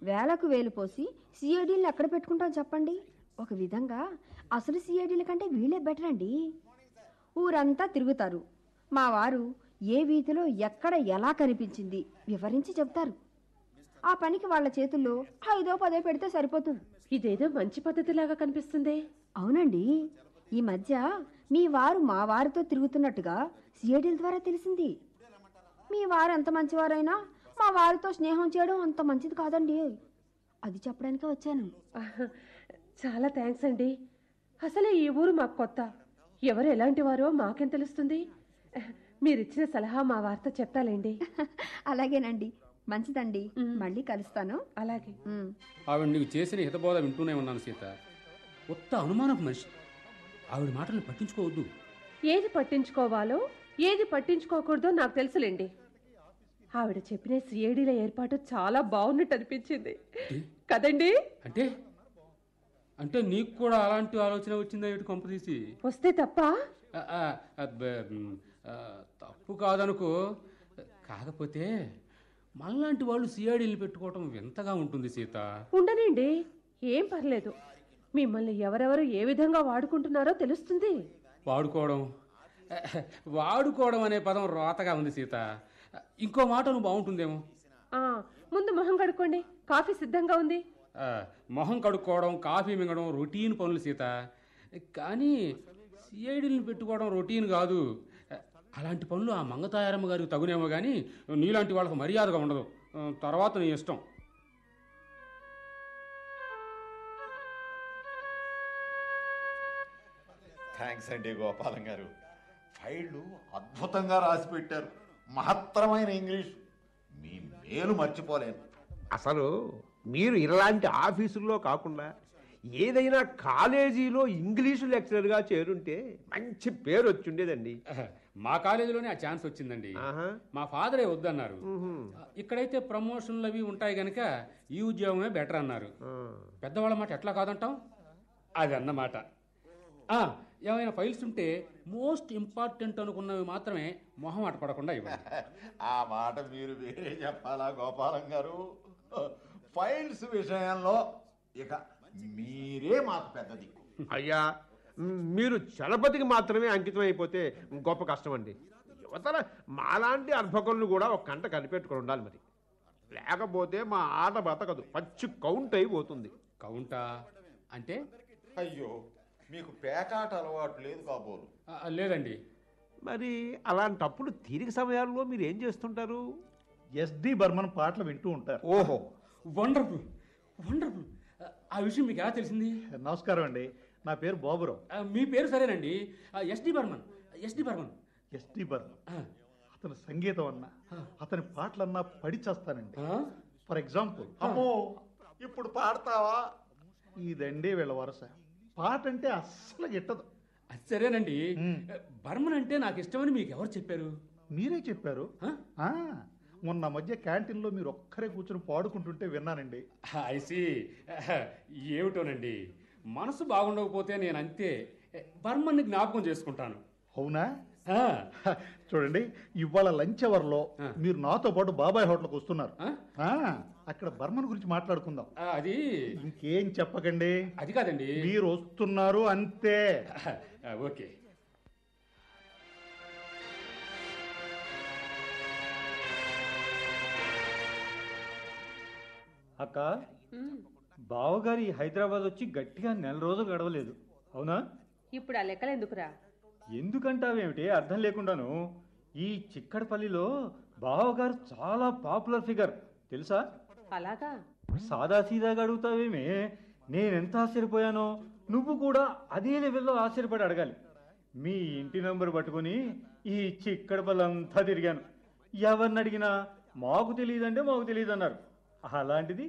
వేలకు వేలు పోసి సిఐడీలను ఎక్కడ పెట్టుకుంటాం చెప్పండి. ఒక విధంగా అసలు సిఐడీల కంటే వీళ్ళే బెటర్ అండి. ఊరంతా తిరుగుతారు. మా వారు ఏ వీధిలో ఎక్కడ ఎలా కనిపించింది వివరించి చెప్తారు. ఆ పనికి వాళ్ళ చేతుల్లో 5ో 10 పెడితే సరిపోతుంది. ఇదేదో మంచి పద్ధతిలాగా కనిపిస్తుంది. అవునండి, ఈ మధ్య మీ వారు మా వారితో తిరుగుతున్నట్టుగా సిఐడీల ద్వారా తెలిసింది. మీ వారు ఎంత మంచివారైనా మా వారితో స్నేహం చేయడం అంత మంచిది కాదండి. అది చెప్పడానికే వచ్చాను. చాలా థ్యాంక్స్ అండి. అసలే ఈ ఊరు మాకు కొత్త, ఎవరు ఎలాంటి వారో మాకేం తెలుస్తుంది. మీరిచ్చిన సలహా మా వారితో చెప్తాలేండి. అలాగేనండి, మంచిదండి. మళ్ళీ కలుస్తాను. అలాగే. ఆవిడ నీకు చేసిన హితబోధ వింటూనే ఉన్నాను సీత. కొత్త అనుమానపు మనిషి, ఆవిడ మాటలను పట్టించుకోవద్దు. ఏది పట్టించుకోవాలో ఏది పట్టించుకోకూడదో నాకు తెలుసులేండి. ఆవిడ చెప్పిన సిఐడీల ఏర్పాటు చాలా బాగున్నట్టు అనిపించింది కదండి. అంటే అంటే నీకు కూడా అలాంటి ఆలోచన వచ్చిందా ఏమిటి కొంపదీసి? వస్తే తప్ప తప్పు కాదనుకో. కాకపోతే మనలాంటి వాళ్ళు సిఐడీలు పెట్టుకోవటం వింతగా ఉంటుంది సీత. ఉండనండి, ఏం పర్లేదు. మిమ్మల్ని ఎవరెవరు ఏ విధంగా వాడుకుంటున్నారో తెలుస్తుంది. వాడుకోవడం అనే పదం రోతగా ఉంది సీత. ఇంకో మాట నువ్వు బాగుంటుందేమో. ముందు మొహం కడుక్కోండి, కాఫీ సిద్ధంగా ఉంది. మొహం కడుక్కోవడం, కాఫీ మింగడం రొటీన్ పనులు సీత. కానీ సిఐడీలను పెట్టుకోవడం రొటీన్ కాదు. అలాంటి పనులు ఆ మంగతాయారమ్మ గారికి తగునేమో కానీ నీలాంటి వాళ్ళకు మర్యాదగా ఉండదు. తర్వాత నీ ఇష్టం. థ్యాంక్స్ అండి గోపాలం గారు. ఫైళ్ళు అద్భుతంగా రాసి పెట్టారు. మహత్తరమైన ఇంగ్లీష్. మీ మేలు మర్చిపోలేను. అసలు మీరు ఇలాంటి ఆఫీసుల్లో కాకుండా ఏదైనా కాలేజీలో ఇంగ్లీషు లెక్చరర్గా చేరుంటే మంచి పేరు వచ్చి ఉండేదండి. మా కాలేజీలోనే ఆ ఛాన్స్ వచ్చిందండి. మా ఫాదరే వద్దన్నారు. ఇక్కడైతే ప్రమోషన్లు అవి ఉంటాయి గనక ఈ ఉద్యోగమే బెటర్ అన్నారు. పెద్దవాళ్ళ మాట ఎట్లా కాదంటాం? అది అన్నమాట. ఏమైనా ఫైల్స్ ఉంటే మోస్ట్ ఇంపార్టెంట్ అనుకున్నవి మాత్రమే మొహం పడకుండా ఇవ్వండి. ఆ మాట మీరు వేరే చెప్పాలా గోపాలం గారు? ఫైల్స్ విషయంలో ఇక మీరే మాకు పెద్ద దిక్కు. అయ్యా, మీరు చలపతికి మాత్రమే అంకితం అయిపోతే గొప్ప కష్టం అండి. యువతల మాలాంటి అర్భకులను కూడా ఒక కంట కనిపెట్టుకుని ఉండాలి మరి. లేకపోతే మా ఆట బతకదు, పచ్చి కౌంట్ అయిపోతుంది. కౌంటా అంటే? అయ్యో, మీకు పేకాట అలవాటు లేదు కాబోలు? లేదండి. మరి అలాంటప్పుడు తీరిక సమయాల్లో మీరు ఏం చేస్తుంటారు? ఎస్డి బర్మన్ పాటలు వింటూ ఉంటారు. ఓహో, వండర్ఫుల్ వండర్ఫుల్. ఆ విషయం మీకు ఎలా తెలిసింది? నమస్కారం అండి, నా పేరు బాబురావు. మీ పేరు సరేనండి, ఎస్డి బర్మన్. ఎస్డి బర్మన్ అతని సంగీతం అన్నా, అతని పాటలన్నా పడి చేస్తానండి. ఫర్ ఎగ్జాంపుల్, అమ్మో ఇప్పుడు పాడతావా? ఇదండి వీళ్ళ వరుస. పాట అంటే అస్సలు గిట్టదు. అది సరేనండి. బర్మన్ అంటే నాకు ఇష్టమని మీకు ఎవరు చెప్పారు? మీరే చెప్పారు. మొన్న మధ్య క్యాంటీన్లో మీరు ఒక్కరే కూర్చొని పాడుకుంటుంటే విన్నానండి. ఐసి ఏమిటోనండి, మనసు బాగుండకపోతే నేను అంతే బర్మన్ని జ్ఞాపకం చేసుకుంటాను. అవునా? చూడండి, ఇవాళ లంచ్ అవర్లో మీరు నాతో పాటు బాబాయ్ హోటల్కి వస్తున్నారు. అక్కడ బర్మన్ గురించి మాట్లాడుకుందాం. అది ఇంకేం చెప్పకండి. అది కాదండి, మీరు వస్తున్నారు అంతే. ఓకే. అక్క, బావగారి హైదరాబాద్ వచ్చి గట్టిగా 1 రోజులు గడవలేదు, అవునా? ఇప్పుడు ఆ లెక్కలు ఎందుకురా? ఎందుకంటావేమిటి అర్థం లేకుండాను? ఈ చిక్కడపల్లిలో బావగారు చాలా పాపులర్ ఫిగర్, తెలుసా? అలాగా? సాదాసీదాగా అడుగుతావేమే, నేనెంత ఆశ్చర్యపోయానో నువ్వు కూడా అదే లెవెల్లో ఆశ్చర్యపడి అడగాలి. మీ ఇంటి నంబర్ పట్టుకుని ఈ చిక్కడపల్లి అంతా తిరిగాను. ఎవరిని అడిగినా మాకు తెలియదంటే మాకు తెలియదు అన్నారు. అలాంటిది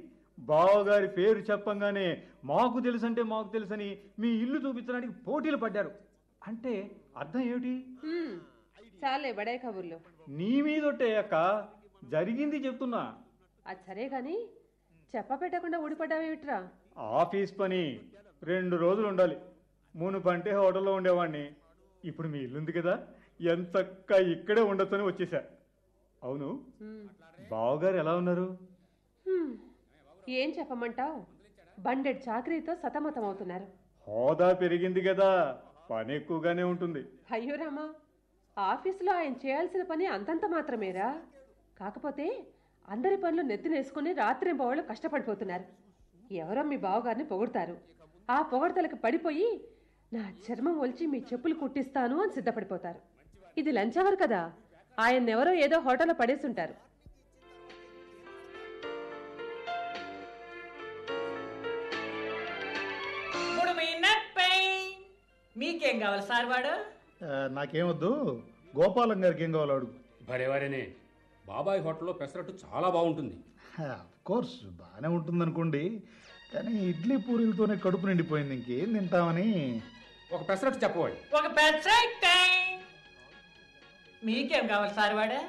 బావగారి పేరు చెప్పంగానే మాకు తెలుసంటే మాకు తెలుసని మీ ఇల్లు చూపించడానికి పోటీలు పడ్డారు. అంటే అర్థం ఏమిటి? చాలే బడే కబుర్లు. నీ మీదొట్టే అక్క, జరిగింది చెప్తున్నా. అది సరే గాని చెప్పపెట్టకుండా ఊడిపడ్డావేమిట్రా? ఆఫీస్ పని 2 రోజులు ఉండాలి. మునుపంటే హోటల్లో ఉండేవాడిని. ఇప్పుడు మీ ఇల్లుంది కదా, ఎంతక్క ఇక్కడే ఉండొచ్చని వచ్చేసా. అవును, బావగారు ఎలా ఉన్నారు? ఏం చెప్పమంటావు, బండెడ్ చాకరీతో సతమతం అవుతున్నారు. హోదా పెరిగింది కదా, పని ఎక్కువగానే ఉంటుంది. అయ్యో రామా, ఆఫీసులో ఆయన చేయాల్సిన పని అంతంత మాత్రమేరా. కాకపోతే అందరి పనులు నెత్తినేసుకుని రాత్రింబవళ్ళు కష్టపడిపోతున్నారు. ఎవరో మీ బావగారిని పొగుడతారు. ఆ పొగడతలకు పడిపోయి నా చర్మం ఒలిచి మీ చెప్పులు కుట్టిస్తాను అని సిద్ధపడిపోతారు. ఇది లంచ్ అవర్ కదా, ఆయన్నెవరో ఏదో హోటల్లో పడేసుంటారు. మీకేం కావాలి సార్? వాడు నాకేమొద్దు, గోపాలం గారికి ఏం కావాలి అడుగు. భలేవారేనే, బాబాయ్ హోటల్లో పెసరట్టు చాలా బాగుంటుంది. కోర్స్ బాగానే ఉంటుంది అనుకోండి, కానీ ఇడ్లీ పూరీలతోనే కడుపు నిండిపోయింది. ఇంకేం తింటామని ఒక పెసరట్టు చెప్పవాలి. ఒక పెసరట్టు మీకేం కావాలి సార్ వాడే?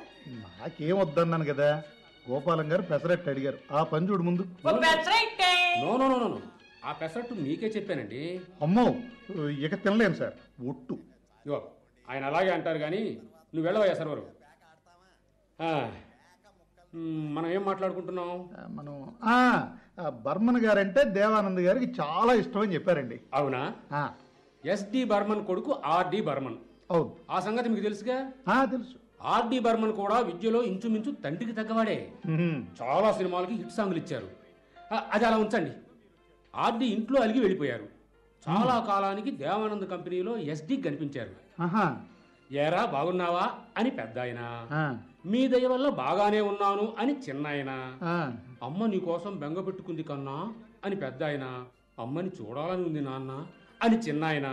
నాకేం వద్దన్నాను కదా. గోపాలం గారు పెసరట్టు అడిగారు. ఆ పని చూడు ముందు. నో నో నో నో, ఆ పెసరట్టు మీకే చెప్పానండి. అమ్మో, ఇక తినలేను సార్, ఒట్టు. ఇగో ఆయన అలాగే అంటారు కానీ నువ్వు వెళ్ళవయ్యా సర్వరు. మనం ఏం మాట్లాడుకుంటున్నాం? మనం బర్మన్ గారంటే దేవానంద్ గారికి చాలా ఇష్టం అని చెప్పారండి. అవునా? ఎస్డి బర్మన్ కొడుకు ఆర్డి బర్మన్. అవును, ఆ సంగతి మీకు తెలుసుగా? తెలుసు. ఆర్డి బర్మన్ కూడా విద్యలో ఇంచుమించు తండ్రికి తగ్గవాడే. చాలా సినిమాలకి హిట్ సాంగ్లు ఇచ్చారు. అది అలా ఉంచండి. ఆర్డి ఇంట్లో అలిగి వెళ్ళిపోయారు. చాలా కాలానికి దేవానంద్ కంపెనీలో ఎస్డి కనిపించారు. ఏరా బాగున్నావా అని పెద్ద ఆయన, మీ దయ వల్ల బాగానే ఉన్నాను అని చిన్న ఆయన, అమ్మ నీ కోసం బెంగ పెట్టుకుంది కన్నా అని పెద్ద ఆయన, అమ్మని చూడాలని ఉంది నాన్న అని చిన్న ఆయన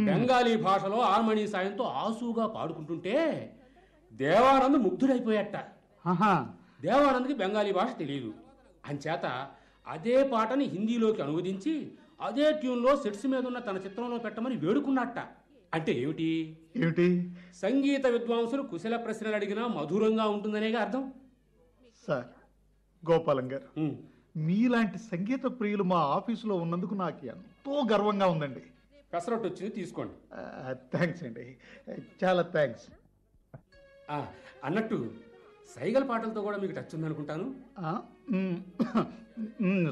బెంగాలీ భాషలో హార్మోనీ సాయంతో ఆసుగా పాడుకుంటుంటే దేవానంద్ ముగ్ధుడైపోయాట. దేవానంద్కి బెంగాలీ భాష తెలియదు. అంచేత అదే పాటని హిందీలోకి అనువదించి అదే ట్యూన్లో సెట్స్ మీద ఉన్న తన చిత్రంలో పెట్టమని వేడుకున్నట్ట. అంటే ఏమిటి ఏమిటి? సంగీత విద్వాంసులు కుశల ప్రశ్నలు అడిగినా మధురంగా ఉంటుందనేగా అర్థం. సార్ గోపాలం గారు, మీలాంటి సంగీత ప్రియులు మా ఆఫీసులో ఉన్నందుకు నాకు ఎంతో గర్వంగా ఉందండి. పెసరట్టు వచ్చింది, తీసుకోండి. థ్యాంక్స్ అండి, చాలా థ్యాంక్స్. అన్నట్టు సైగల్ పాటలతో కూడా మీకు టచ్ ఉందనుకుంటాను.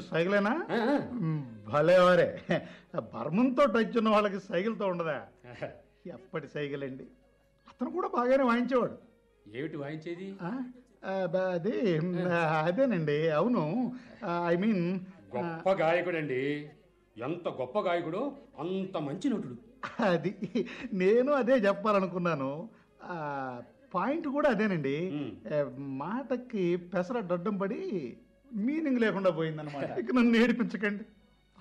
సైగలేనా? భలేవారే, బర్మన్తో టచ్ ఉన్న వాళ్ళకి సైకిల్తో ఉండదా? ఎప్పటి సైకిల్ అండి. అతను కూడా బాగానే వాయించేవాడు. ఏమిటి వాయించేది? అదేనండి. అవును, ఐ మీన్ గొప్ప గాయకుడండి. ఎంత గొప్ప గాయకుడు, అంత మంచి నటుడు. అది నేను అదే చెప్పాలనుకున్నాను. పాయింట్ కూడా అదేనండి. మాటకి పెసర దొడ్డం పడి మీనింగ్ లేకుండా పోయిందన్నమాట. ఇక నన్ను ఏడిపించకండి.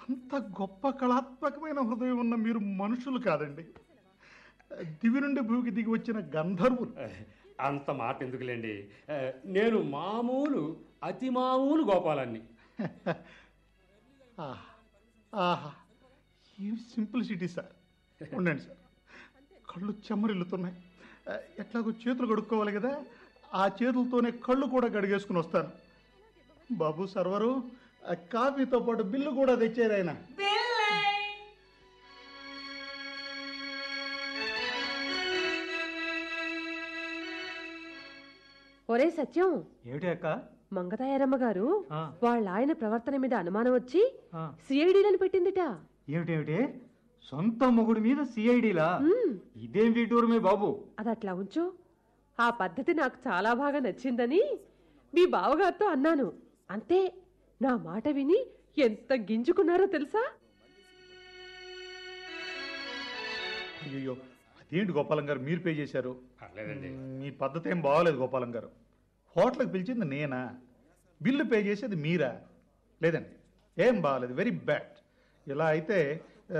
అంత గొప్ప కళాత్మకమైన హృదయం ఉన్న మీరు మనుషులు కాదండి, దివి నుండి భూమికి దిగి వచ్చిన గంధర్వులు. అంత మాట ఎందుకులేండి, నేను మామూలు అతి మామూలు గోపాలాన్ని. ఆహా, ఈ సింప్లిసిటీ సార్. ఉండండి సార్, కళ్ళు చెమ్మరిల్లుతున్నాయి. ఎట్లాగో చేతులు కడుక్కోవాలి కదా, ఆ చేతులతోనే కళ్ళు కూడా గడిగేసుకుని వస్తాను. బాబు సర్వరు, కాఫీతో పాటు బిల్లు కూడా తెచ్చారు ఆయన. ఒరే సత్యం, ఏమిటి అక్క? మంగతాయారమ్మ గారు వాళ్ళ ఆయన ప్రవర్తన మీద అనుమానం వచ్చి సిఐడీలను పెట్టిందిట. ఏమిటేమిటి? సొంత మొగుడు మీద సిఐడీలా? ఇదేం వీటూరమే బాబు. అది అట్లా ఉంచు. ఆ పద్ధతి నాకు చాలా బాగా నచ్చిందని మీ బావగారితో అన్నాను. అంతే, నా మాట విని ఎంత గింజుకున్నారో తెలుసా? అయ్యో, అదేంటి గోపాలం గారు, మీరు పే చేశారు? మీ పద్ధతి ఏం బాగోలేదు గోపాలం గారు. హోటల్కి పిలిచింది నేనా, బిల్లు పే చేసేది మీరా? లేదండి, ఏం బాగలేదు, వెరీ బ్యాడ్. ఇలా అయితే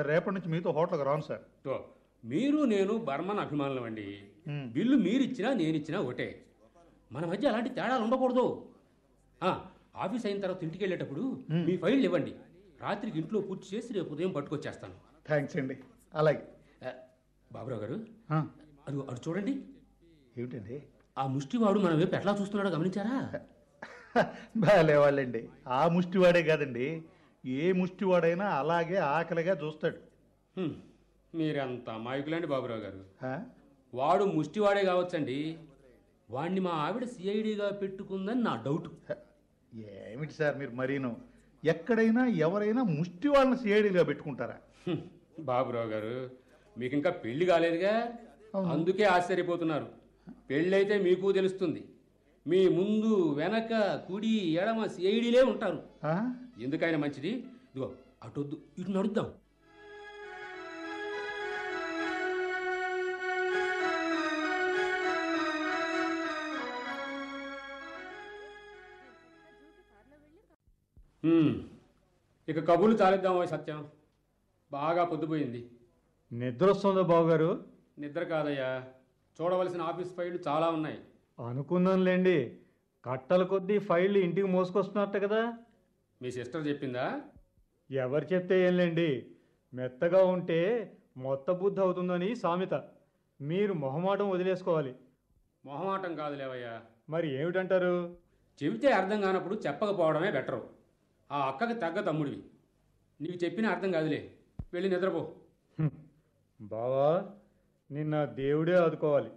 రేపటి నుంచి మీతో హోటల్కి రాను సార్. మీరు నేను బర్మన్ అభిమానులం అండి. బిల్లు మీరిచ్చినా నేనిచ్చినా ఒకటే. మన మధ్య అలాంటి తేడాలు ఉండకూడదు. ఆఫీస్ అయిన తర్వాత ఇంటికి వెళ్ళేటప్పుడు మీ ఫైళ్ళు ఇవ్వండి. రాత్రికి ఇంట్లో పూర్తి చేసి రేపు ఉదయం పట్టుకొచ్చేస్తాను. థ్యాంక్స్ అండి. అలాగే. బాబురావు గారు, అది అటు చూడండి. ఏమిటండి? ఆ ముష్టివాడు మన వైపు ఎట్లా చూస్తున్నాడో గమనించారా? బాగాలేవాళ్ళండి. ఆ ముష్టివాడే కాదండి, ఏ ముష్టివాడైనా అలాగే ఆకలిగా చూస్తాడు. మీరంత అమాయకులండి బాబురావు గారు. వాడు ముష్టివాడే కావచ్చండి, వాడిని మా ఆవిడ సిఐడిగా పెట్టుకుందని నా డౌట్. ఏమిటి సార్ మీరు మరీను, ఎక్కడైనా ఎవరైనా ముష్టి వాళ్ళని సిఐడిగా పెట్టుకుంటారా? బాబురావు గారు, మీకు ఇంకా పెళ్లి కాలేదుగా, అందుకే ఆశ్చర్యపోతున్నారు. పెళ్ళైతే మీకు తెలుస్తుంది. మీ ముందు వెనక కుడి ఎడమ సిఐడిలే ఉంటారు. ఎందుకైనా మంచిది, ఇదిగో అటొద్దు, ఇటు నడుద్దాం. ఇక కబుర్లు చాలిద్దామో సత్యం, బాగా పొద్దుపోయింది. నిద్ర వస్తుందా బావగారు? నిద్ర కాదయ్యా, చూడవలసిన ఆఫీస్ ఫైళ్లు చాలా ఉన్నాయి. అనుకున్నానులేండి, కట్టల కొద్దీ ఫైళ్ళు ఇంటికి మోసుకొస్తున్నట్ట కదా. మీ సిస్టర్ చెప్పిందా? ఎవరు చెప్తే ఏంలేండి, మెత్తగా ఉంటే మొత్త బుద్ధి అవుతుందని సామెత. మీరు మొహమాటం వదిలేసుకోవాలి. మొహమాటం కాదులేవయ్యా. మరి ఏమిటంటారు? చెబితే అర్థం కానప్పుడు చెప్పకపోవడమే బెటరు. ఆ అక్కకి తగ్గ తమ్ముడివి. నీకు చెప్పినా అర్థం కాదులే. వెళ్ళి నిద్రపో. బావా, నిన్న దేవుడే ఆదుకోవాలి,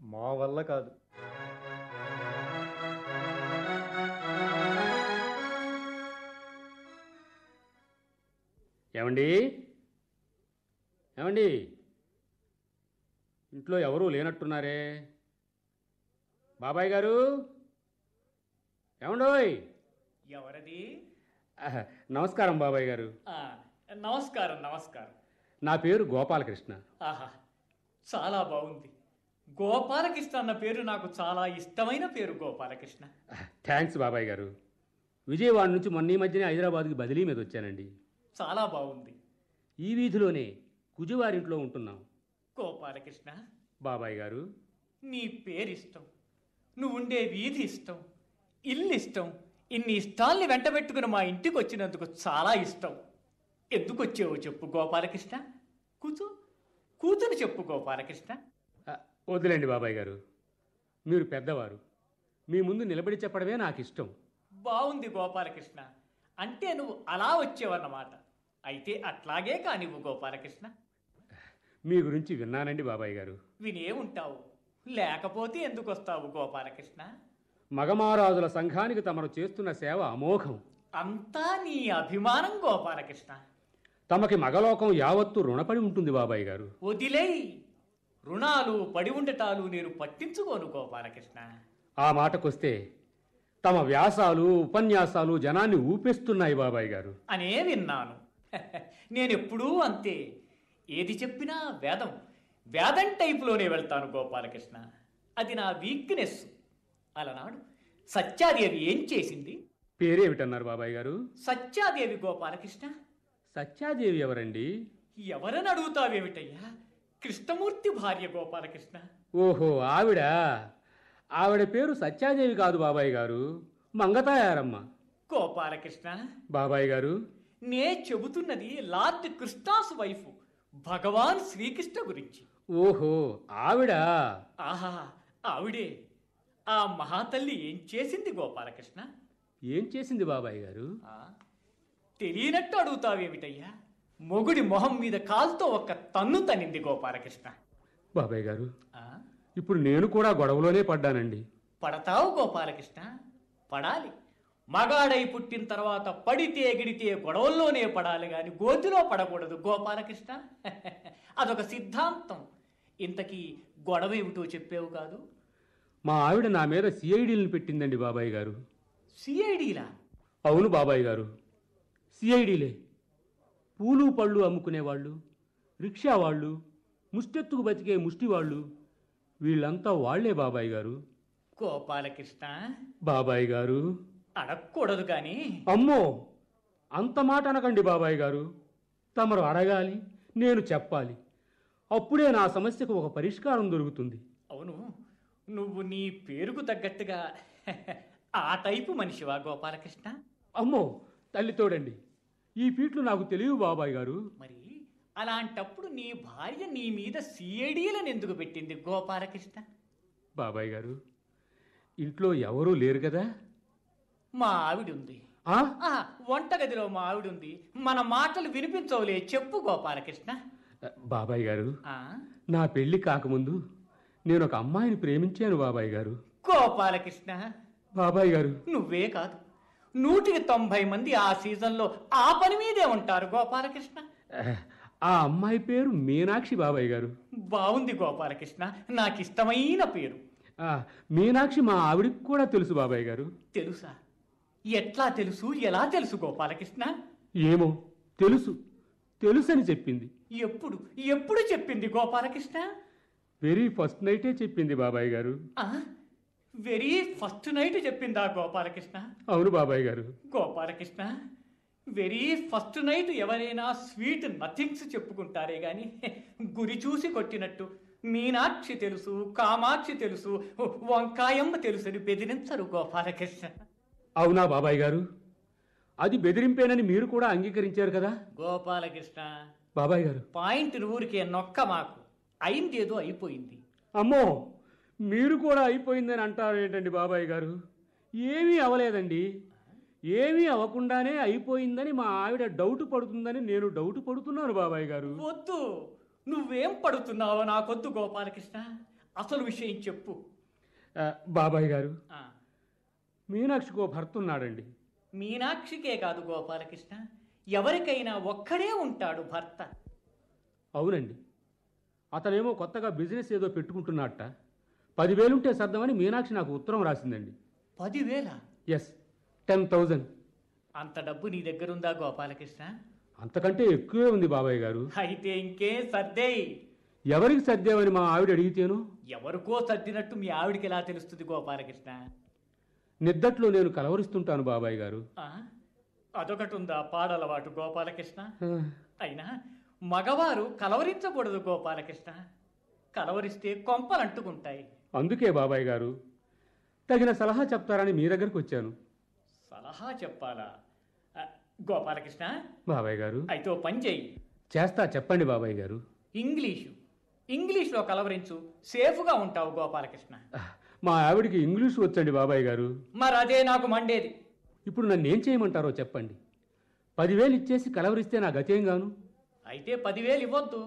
మా వల్ల కాదు. ఏమండి, ఏమండి, ఇంట్లో ఎవరూ లేనట్టున్నారే. బాబాయ్ గారు, ఏమండోయ్? ఎవరది? నమస్కారం బాబాయ్ గారు. నమస్కారం నమస్కారం. నా పేరు గోపాలకృష్ణ. ఆహా, చాలా బాగుంది. గోపాలకృష్ణ అన్న పేరు నాకు చాలా ఇష్టమైన పేరు. గోపాలకృష్ణ. థ్యాంక్స్ బాబాయ్ గారు. విజయవాడ నుంచి మొన్న ఈ మధ్యనే హైదరాబాద్కి బదిలీ మీద వచ్చానండి. చాలా బాగుంది. ఈ వీధిలోనే కుజువారింట్లో ఉంటున్నాం. గోపాలకృష్ణ, బాబాయ్ గారు, నీ పేరు ఇష్టం, నువ్వుండే వీధి ఇష్టం, ఇల్లు ఇష్టం. ఇన్ని ఇష్టాల్ని వెంటబెట్టుకుని మా ఇంటికి వచ్చినందుకు చాలా ఇష్టం. ఎందుకు వచ్చావో చెప్పు గోపాలకృష్ణ. కూతురు చెప్పు గోపాలకృష్ణ. వద్దులేండి బాబాయ్ గారు, మీరు పెద్దవారు. మీ ముందు నిలబడి చెప్పడమే నాకు ఇష్టం. బాగుంది గోపాలకృష్ణ, అంటే నువ్వు అలా వచ్చేవన్నమాట. అయితే అట్లాగే కానివ్వు గోపాలకృష్ణ. మీ గురించి విన్నానండి బాబాయ్ గారు. వినే ఉంటావు, లేకపోతే ఎందుకు వస్తావు గోపాలకృష్ణ? మగమారాజుల సంఘానికి తమరు చేస్తున్న సేవ అమోఘం. అంతా నీ అభిమానం గోపాలకృష్ణ. తమకి మగలోకం యావత్తు రుణపడి ఉంటుంది బాబాయ్ గారు. వదిలేయి, రుణాలు పడి ఉండటాలు నేను పట్టించుకోను గోపాలకృష్ణ. ఆ మాటకొస్తే తమ వ్యాసాలు ఉపన్యాసాలు జనాన్ని ఊపేస్తున్నాయి బాబాయ్ గారు అనే విన్నాను. నేనెప్పుడూ అంతే, ఏది చెప్పినా వేదం టైపులోనే వెళ్తాను గోపాలకృష్ణ. అది నా వీక్నెస్. అలనాడు సత్యాదేవి ఏం చేసింది? పేరేమిటన్నారు బాబాయ్ గారు? సత్యాదేవి గోపాలకృష్ణ. సత్యాదేవి ఎవరండి? ఎవరని అడుగుతావేమిటయ్యా? కృష్ణమూర్తి భార్య గోపాలకృష్ణ. ఓహో, ఆవిడ పేరు సత్యాదేవి కాదు బాబాయ్ గారు, మంగతాయారమ్మ. గోపాలకృష్ణ, బాబాయ్ గారు, నే చెబుతున్నది లార్డ్ కృష్ణాస్ వైఫ్, భగవాన్ శ్రీకృష్ణ గురించి. ఓహో, ఆవిడ. ఆహా, ఆవిడే. ఆ మహాతల్లి ఏం చేసింది గోపాలకృష్ణ? ఏం చేసింది బాబాయ్ గారు? తెలియనట్టు అడుగుతావేమిటయ్యా? మొగుడి మొహం మీద కాల్తో ఒక్క తన్ను తన్నింది గోపాలకృష్ణ. బాబాయ్ గారు, ఇప్పుడు నేను కూడా గొడవలోనే పడ్డానండి. పడతావు గోపాలకృష్ణ, పడాలి. మగాడై పుట్టిన తర్వాత పడితే ఎగిడితే గొడవల్లోనే పడాలి గాని గోతిలో పడకూడదు గోపాలకృష్ణ. అదొక సిద్ధాంతం. ఇంతకీ గొడవ ఏమిటో చెప్పేవు కాదు? మా ఆవిడ నా మీద సిఐడీలను పెట్టిందండి బాబాయ్ గారు. సిఐడీలా? అవును బాబాయ్ గారు, సిఐడీలే. పూలు పళ్ళు అమ్ముకునేవాళ్ళు, రిక్షా వాళ్ళు, ముష్టెత్తుకు బతికే ముష్టివాళ్ళు, వీళ్ళంతా వాళ్లే బాబాయ్ గారు. గోపాలకృష్ణ, బాబాయ్ గారు, అడగకూడదు కానీ. అమ్మో, అంత మాట అనకండి బాబాయ్ గారు. తమరు అడగాలి, నేను చెప్పాలి. అప్పుడే నా సమస్యకు ఒక పరిష్కారం దొరుకుతుంది. అవును, నువ్వు నీ పేరుకు తగ్గట్టుగా ఆ టైపు మనిషివా గోపాలకృష్ణ? అమ్మో, తల్లి తోడండి, ఈ ఫీట్లు నాకు తెలియవు బాబాయ్ గారు. మరి అలాంటప్పుడు నీ భార్య నీ మీద సిఐడీలను ఎందుకు పెట్టింది గోపాలకృష్ణ? బాబాయ్ గారు, ఇంట్లో ఎవరూ లేరు కదా? మా ఆవిడుంది. వంటగదిలో మా ఆవిడుంది. మన మాటలు వినిపించవులే, చెప్పు గోపాలకృష్ణ. బాబాయ్ గారు, నా పెళ్లి కాకముందు నేను ఒక అమ్మాయిని ప్రేమించాను బాబాయ్ గారు. గోపాలకృష్ణ, బాబాయ్ గారు, నువ్వే కాదు 190 మంది ఆ సీజన్లో ఆ పని మీదే ఉంటారు గోపాలకృష్ణ. ఆ అమ్మాయి పేరు మీనాక్షి బాబాయ్ గారు. బాగుంది గోపాలకృష్ణ, నాకు ఇష్టమైన పేరు. మీనాక్షి మా ఆవిడికి కూడా తెలుసు బాబాయ్ గారు. తెలుసా? ఎట్లా తెలుసు, ఎలా తెలుసు గోపాలకృష్ణ? ఏమో, తెలుసని చెప్పింది. ఎప్పుడు చెప్పింది గోపాలకృష్ణ? వెరీ ఫస్ట్ నైటే చెప్పింది బాబాయ్ గారు. వెరీ ఫస్ట్ నైట్ చెప్పిందా గోపాలకృష్ణ? అవును బాబాయ్ గారు. గోపాలకృష్ణ, వెరీ ఫస్ట్ నైట్ ఎవరైనా స్వీట్ నథింగ్స్ చెప్పుకుంటారే గాని గురి చూసి కొట్టినట్టు మీనాక్షి తెలుసు, కామాక్షి తెలుసు, వంకాయమ్మ తెలుసని బెదిరించరు గోపాలకృష్ణ. అవునా బాబాయ్ గారు? అది బెదిరింపేనని మీరు కూడా అంగీకరించారు కదా గోపాలకృష్ణ. బాబాయ్ గారు, పాయింట్ ఊరికే నొక్క మాకు. అయిందేదో అయిపోయింది. అమ్మో, మీరు కూడా అయిపోయిందని అంటారు ఏంటండి బాబాయ్ గారు? ఏమీ అవలేదండి. ఏమీ అవ్వకుండానే అయిపోయిందని మా ఆవిడ డౌట్ పడుతుందని నేను డౌట్ పడుతున్నాను బాబాయ్ గారు. వద్దు, నువ్వేం పడుతున్నావో నాకొద్దు గోపాలకృష్ణ. అసలు విషయం చెప్పు. బాబాయ్ గారు, మీనాక్షికో భర్త ఉన్నాడండి. మీనాక్షికే కాదు గోపాలకృష్ణ, ఎవరికైనా ఒక్కడే ఉంటాడు భర్త. అవునండి, అతనేమో కొత్తగా బిజినెస్ ఏదో పెట్టుకుంటున్నట్ట. 10,000 ఉంటే సర్దమని మీనాక్షి నాకు ఉత్తరం రాసిందండి. 10,000? ఎస్, 10,000. అంత డబ్బు నీ దగ్గరుందా గోపాలకృష్ణ? అంతకంటే ఎక్కువే ఉంది బాబాయ్ గారు. అయితే ఇంకే సర్దేయి. ఎవరికి సర్దేవని మా ఆవిడ అడిగితేను? ఎవరికో సర్దినట్టు మీ ఆవిడికి ఎలా తెలుస్తుంది గోపాలకృష్ణ? నిద్దట్లో నేను కలవరిస్తుంటాను బాబాయ్ గారు. అదొకటి ఉందా పాడలవాటు గోపాలకృష్ణ? అయినా మగవారు కలవరించకూడదు గోపాలకృష్ణ. కలవరిస్తే కొంపలు అంటుకుంటాయి. అందుకే బాబాయ్ గారు తగిన సలహా చెప్తారని మీ దగ్గరకు వచ్చాను. సలహా చెప్పాలా గోపాలకృష్ణ? బాబాయ్ గారు అయితే ఓ పని చెయ్యి. చేస్తా, చెప్పండి బాబాయ్ గారు. ఇంగ్లీష్లో కలవరించు, సేఫ్గా ఉంటావు గోపాలకృష్ణ. మా ఆవిడికి ఇంగ్లీష్ వచ్చండి బాబాయ్ గారు. మరి అదే నాకు మండేది. ఇప్పుడు నన్ను ఏం చేయమంటారో చెప్పండి. 10,000 ఇచ్చేసి కలవరిస్తే నా గతేం గాను? అయితే 10,000 ఇవ్వద్దు.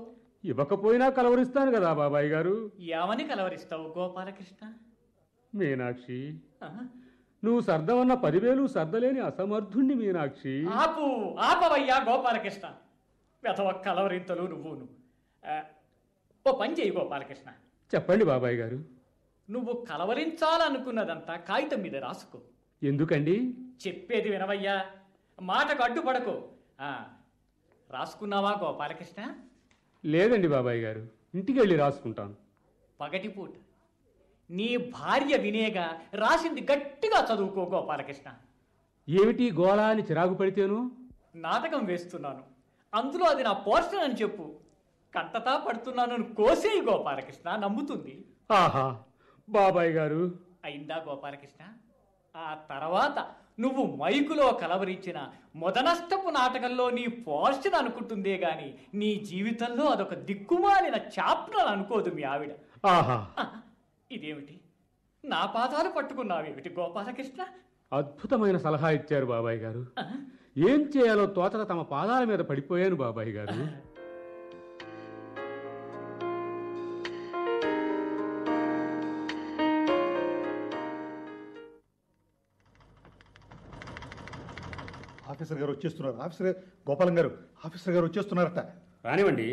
ఇవ్వకపోయినా కలవరిస్తాను కదా బాబాయ్ గారు. ఏమని కలవరిస్తావు గోపాలకృష్ణ? మీనాక్షి, నువ్వు సర్దమన్న 10,000 సర్దలేని అసమర్థుణ్ణి మీనాక్షి. ఆపవయ్యా గోపాలకృష్ణ, వెధవ కలవరింతలు నువ్వును. ఓ పని చేయి గోపాలకృష్ణ. చెప్పండి బాబాయ్ గారు. నువ్వు కలవరించాలనుకున్నదంతా కాగితం మీద రాసుకో. ఎందుకండి? చెప్పేది వినవయ్యా, మాటకు అడ్డుపడకు. రాసుకున్నావా గోపాలకృష్ణ? లేదండి బాబాయ్ గారు, ఇంటికి వెళ్ళి రాసుకుంటాను. పగటిపూట నీ భార్య వినేగా రాసింది గట్టిగా చదువుకో గోపాలకృష్ణ. ఏమిటి గోళా అని చిరాకు పడితేను? నాటకం వేస్తున్నాను, అందులో అది నా పోర్షన్ అని చెప్పు. కంటతా పడుతున్నాను కోసేయి గోపాలకృష్ణ, నమ్ముతుంది. ఆహా బాబాయ్ గారు. అయిందా గోపాలకృష్ణ? ఆ తర్వాత నువ్వు మైకులో కలవరించిన మొదనష్టపు నాటకంలో నీ పోర్షన్ అనుకుంటుందే గాని నీ జీవితంలో అదొక దిక్కుమాలిన చాప్టర్ అనుకోదు మీ ఆవిడ. ఆహా, ఇదేమిటి నా పాదాలు పట్టుకున్నావేమిటి గోపాలకృష్ణ? అద్భుతమైన సలహా ఇచ్చారు బాబాయ్ గారు. ఏం చేయాలో తోచక తమ పాదాల మీద పడిపోయాను బాబాయ్ గారు. ఆఫీసర్ గారు వచ్చేస్తున్నారు. గోపాలం గారు, ఆఫీసర్ గారు వచ్చేస్తున్నారట. రానివ్వండి,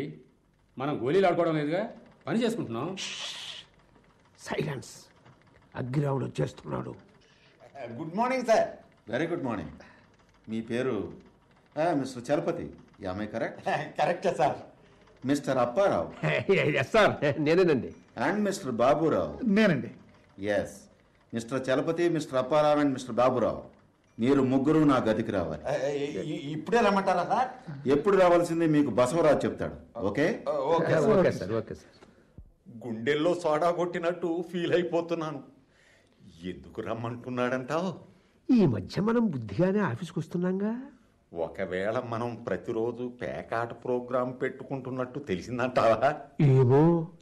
మనం గోళీలు ఆడుకోవడం లేదుగా, పని చేసుకుంటున్నాం. సైలెన్స్. అగ్గిరావుడు వచ్చేస్తున్నాడు. Good morning sir. Very good morning. మీ పేరు mister Chalapathi, am I correct? కరెక్టే sir. Mister Apparao? Yes sir, నేనేనండి. And mister Baburao? నేనండి. Yes, mister Chalapathi, mister Apparao and mister Baburao, మీరు ముగ్గురు నా గదికి రావాలి. ఇప్పుడే రమ్మంటారా సార్? ఎప్పుడు రావాల్సింది మీకు బసవరాజు చెప్తాడు. Okay? Okay sir. Okay sir. గుండెల్లో సోడా కొట్టినట్టు ఫీల్ అయిపోతున్నాను. ఎందుకు రమ్మంటున్నాడంటావు? ఈ మధ్య మనం బుద్ధిగానే ఆఫీస్కి వస్తున్నాంగా. ఒకవేళ మనం ప్రతిరోజు పేకాట ప్రోగ్రాం పెట్టుకుంటున్నట్టు తెలిసిందంటావా? ఏమో,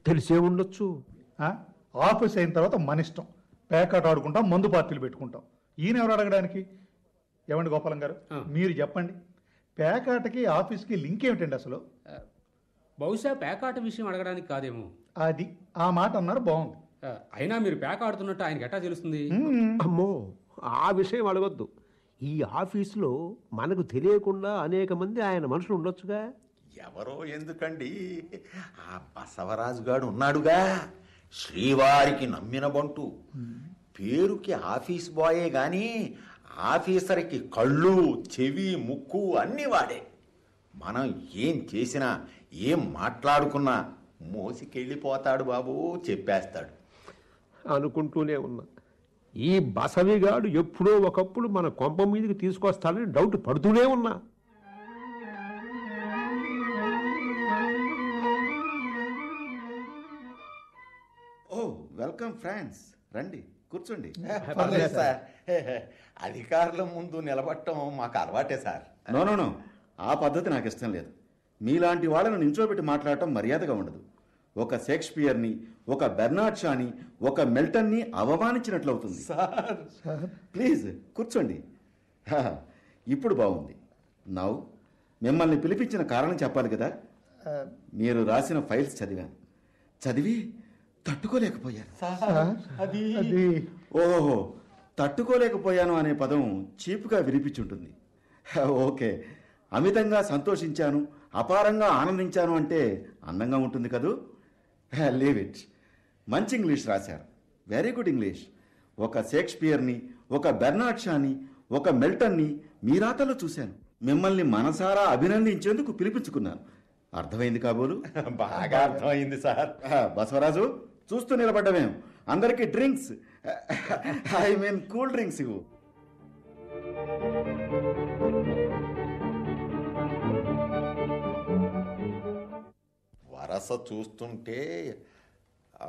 తెలిసే ఉండొచ్చు. ఆఫీస్ అయిన తర్వాత మన ఇష్టం. పేకాట ఆడుకుంటాం, మందు పార్టీలు పెట్టుకుంటాం. ఈయన ఎవరు అడగడానికి? ఏమండి గోపాలం గారు, మీరు చెప్పండి, పేకాటకి ఆఫీస్కి లింక్ ఏమిటండి అసలు? బహుశా పేకాట విషయం అడగడానికి కాదేమో. అది ఆ మాట అన్నారు, బాగుంది. అయినా మీరు పేక ఆడుతున్నట్టు ఆయనకి ఎట్టా తెలుస్తుంది? అమ్మో, ఆ విషయం అడగొద్దు. ఈ ఆఫీసులో మనకు తెలియకుండా అనేక మంది ఆయన మనుషులు ఉండొచ్చుగా. ఎవరో ఎందుకండి, ఆ బసవరాజు గాడు ఉన్నాడుగా, శ్రీవారికి నమ్మిన బంటు. పేరుకి ఆఫీస్ బాయే గాని ఆఫీసర్కి కళ్ళు, చెవి, ముక్కు అన్నీ వాడే. మనం ఏం చేసినా ఏం మాట్లాడుకున్నా మోసికెళ్ళిపోతాడు బాబు, చెప్పేస్తాడు. అనుకుంటూనే ఉన్నా, ఈ బసవిగాడు ఎప్పుడో ఒకప్పుడు మన కొంప మీదకి తీసుకొస్తాడని డౌట్ పడుతూనే ఉన్నా. ఓ వెల్కమ్ ఫ్రెండ్స్, రండి కూర్చోండి. సార్, అధికారుల ముందు నిలబడటం మాకు అలవాటే సార్. నో, ఆ పద్ధతి నాకు ఇష్టం లేదు. మీలాంటి వాళ్ళను నించోబెట్టి మాట్లాడటం మర్యాదగా ఉండదు. ఒక షేక్స్పియర్ని, ఒక బెర్నార్డ్ షాని, ఒక మిల్టన్ని అవమానించినట్లవుతుంది. ప్లీజ్ కూర్చోండి. హా, ఇప్పుడు బాగుంది. నౌ మిమ్మల్ని పిలిపించిన కారణం చెప్పాలి కదా. మీరు రాసిన ఫైల్స్ చదివి తట్టుకోలేకపోయాను. ఓహో, తట్టుకోలేకపోయాను అనే పదం చీప్గా వినిపించుంటుంది. ఓకే, అమితంగా సంతోషించాను, అపారంగా ఆనందించాను అంటే అందంగా ఉంటుంది కదూ. Leave it. మంచి ఇంగ్లీష్ రాశారు, వెరీ గుడ్ ఇంగ్లీష్. ఒక షేక్స్పియర్ని, ఒక బెర్నార్డ్ షాని, ఒక మిల్టన్ని మీ రాతలో చూశాను. మిమ్మల్ని మనసారా అభినందించేందుకు పిలిపించుకున్నాను. అర్థమైంది కాబోలు? బాగా అర్థమైంది సార్. బసవరాజు, చూస్తూ నిలబడ్డమేం. అందరికీ drinks, I mean cool drinks ఇవ్వు. వరస చూస్తుంటే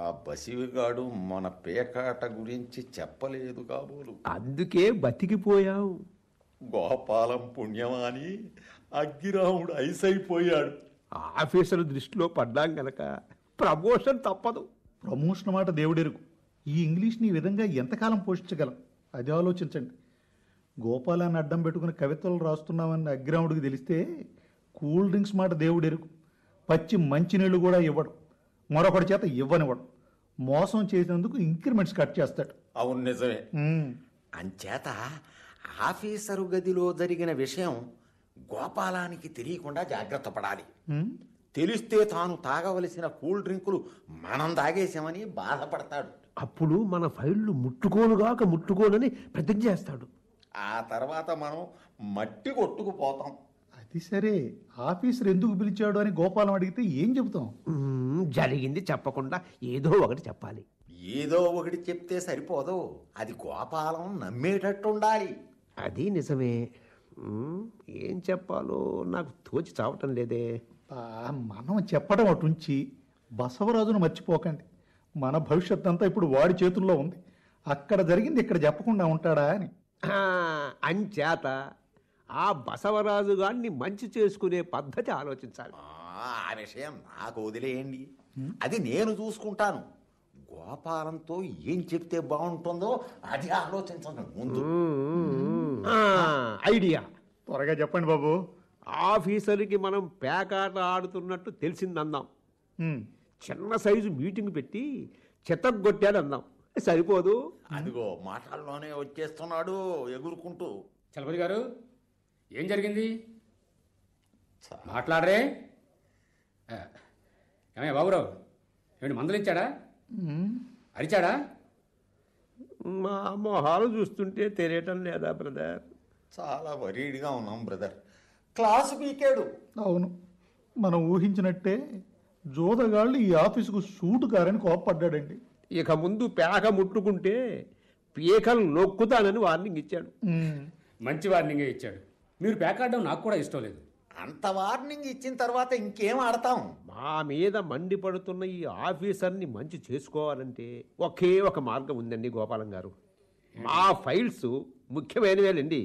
ఆ బసివిగాడు మన పేకాట గురించి చెప్పలేదు కాబోలు. అందుకే బతికిపోయావు. గోపాలం పుణ్యమాని అగ్గిరాముడు ఐసైపోయాడు. ఆఫీసర్ దృష్టిలో పడ్డాం గనక ప్రమోషన్ తప్పదు. ప్రమోషన్ మాట దేవుడెరుగు. ఈ ఇంగ్లీష్ని ఈ విధంగా ఎంతకాలం పోషించగలం అది ఆలోచించండి. గోపాలాన్ని అడ్డం పెట్టుకుని కవితలు రాస్తున్నామని అగ్రాముడికి తెలిస్తే కూల్ డ్రింక్స్ మాట దేవుడెరుగు. పచ్చి మంచినీళ్ళు కూడా ఇవ్వడం, మరొకటి చేత ఇవ్వనివ్వడం, మోసం చేసినందుకు ఇంక్రిమెంట్స్ కట్ చేస్తాడు. అవును, నిజమే. అంచేత ఆఫీసరు గదిలో జరిగిన విషయం గోపాలానికి తెలియకుండా జాగ్రత్త పడాలి. తెలిస్తే తాను తాగవలసిన కూల్ డ్రింకులు మనం తాగేసామని బాధపడతాడు. అప్పుడు మన ఫైళ్ళు ముట్టుకోనుగాక ముట్టుకోనని ప్రతిజ్ఞ చేస్తాడు. ఆ తర్వాత మనం మట్టి కొట్టుకుపోతాం. అది సరే, ఆఫీసర్ ఎందుకు పిలిచాడు అని గోపాలం అడిగితే ఏం చెబుతాం? జరిగింది చెప్పకుండా ఏదో ఒకటి చెప్పాలి. ఏదో ఒకటి చెప్తే సరిపోదు, అది గోపాలం నమ్మేటట్టు ఉండాలి. అది నిజమే. ఏం చెప్పాలో నాకు తోచి చావటం లేదే. మనం చెప్పడం అటుంచి బసవరాజును మర్చిపోకండి. మన భవిష్యత్ అంతా ఇప్పుడు వాడి చేతుల్లో ఉంది. అక్కడ జరిగింది ఇక్కడ చెప్పకుండా ఉంటాడా అని. అంచేత ఆ బసవరాజు గారిని మంచి చేసుకునే పద్ధతి ఆలోచించాలి. ఆ విషయం నాకు వదిలేయండి, అది నేను చూసుకుంటాను. గోపాలంతో ఏం చెప్తే బాగుంటుందో అది ఆలోచించండి ముందు. ఐడియా త్వరగా చెప్పండి బాబు. ఆఫీసర్కి మనం పేకాట ఆడుతున్నట్టు తెలిసిందందాం. చిన్న సైజు మీటింగ్ పెట్టి చెత్తగొట్టాడు అందాం. సరిపోదు. అదిగో మాటల్లోనే వచ్చేస్తున్నాడు ఎగురుకుంటూ. చలపతి గారు, ఏం జరిగింది? మాట్లాడరే. ఏమయ్య బాబురావు, ఏమిటి మందలించాడా? అరిచాడా? మా మొహాలు చూస్తుంటే తెలియటం లేదా బ్రదర్? చాలా వరీడ్గా ఉన్నాం బ్రదర్. క్లాసు పీకాడు. అవును, మనం ఊహించినట్టే జోదగాళ్ళు ఈ ఆఫీసుకు సూటు కారని కోప్పడ్డాడండి. ఇక ముందు పేక ముట్టుకుంటే పీకలు నొక్కుతానని వార్నింగ్ ఇచ్చాడు. మంచి వార్నింగే ఇచ్చాడు. మీరు పేకాడడం నాకు కూడా ఇష్టం లేదు. అంత వార్నింగ్ ఇచ్చిన తర్వాత ఇంకేం ఆడతాం? మా మీద మండిపడుతున్న ఈ ఆఫీసర్ని మంచి చేసుకోవాలంటే ఒకే ఒక మార్గం ఉందండి గోపాలం గారు. మా ఫైల్స్ ముఖ్యమైనవేనండి.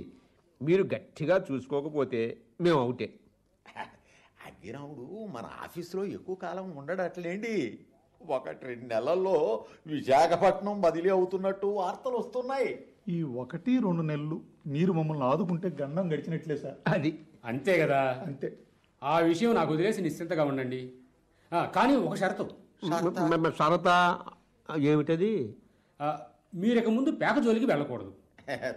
మీరు గట్టిగా చూసుకోకపోతే మేము అవుటే. అగ్గిరాముడు మన ఆఫీసులో ఎక్కువ కాలం ఉండడట్లేండి. 1-2 నెలల్లో విశాఖపట్నం బదిలీ అవుతున్నట్టు వార్తలు వస్తున్నాయి. ఈ 1-2 నెలలు మీరు మమ్మల్ని ఆదుకుంటే గండం గడిచినట్లే సార్. అది అంతే కదా. అంతే. ఆ విషయం నాకు వదిలేసి నిశ్చింతగా ఉండండి. కానీ ఒక షరతు. షరతా ఏమిటది? మీరు ఇక ముందు పేక జోలికి వెళ్ళకూడదు.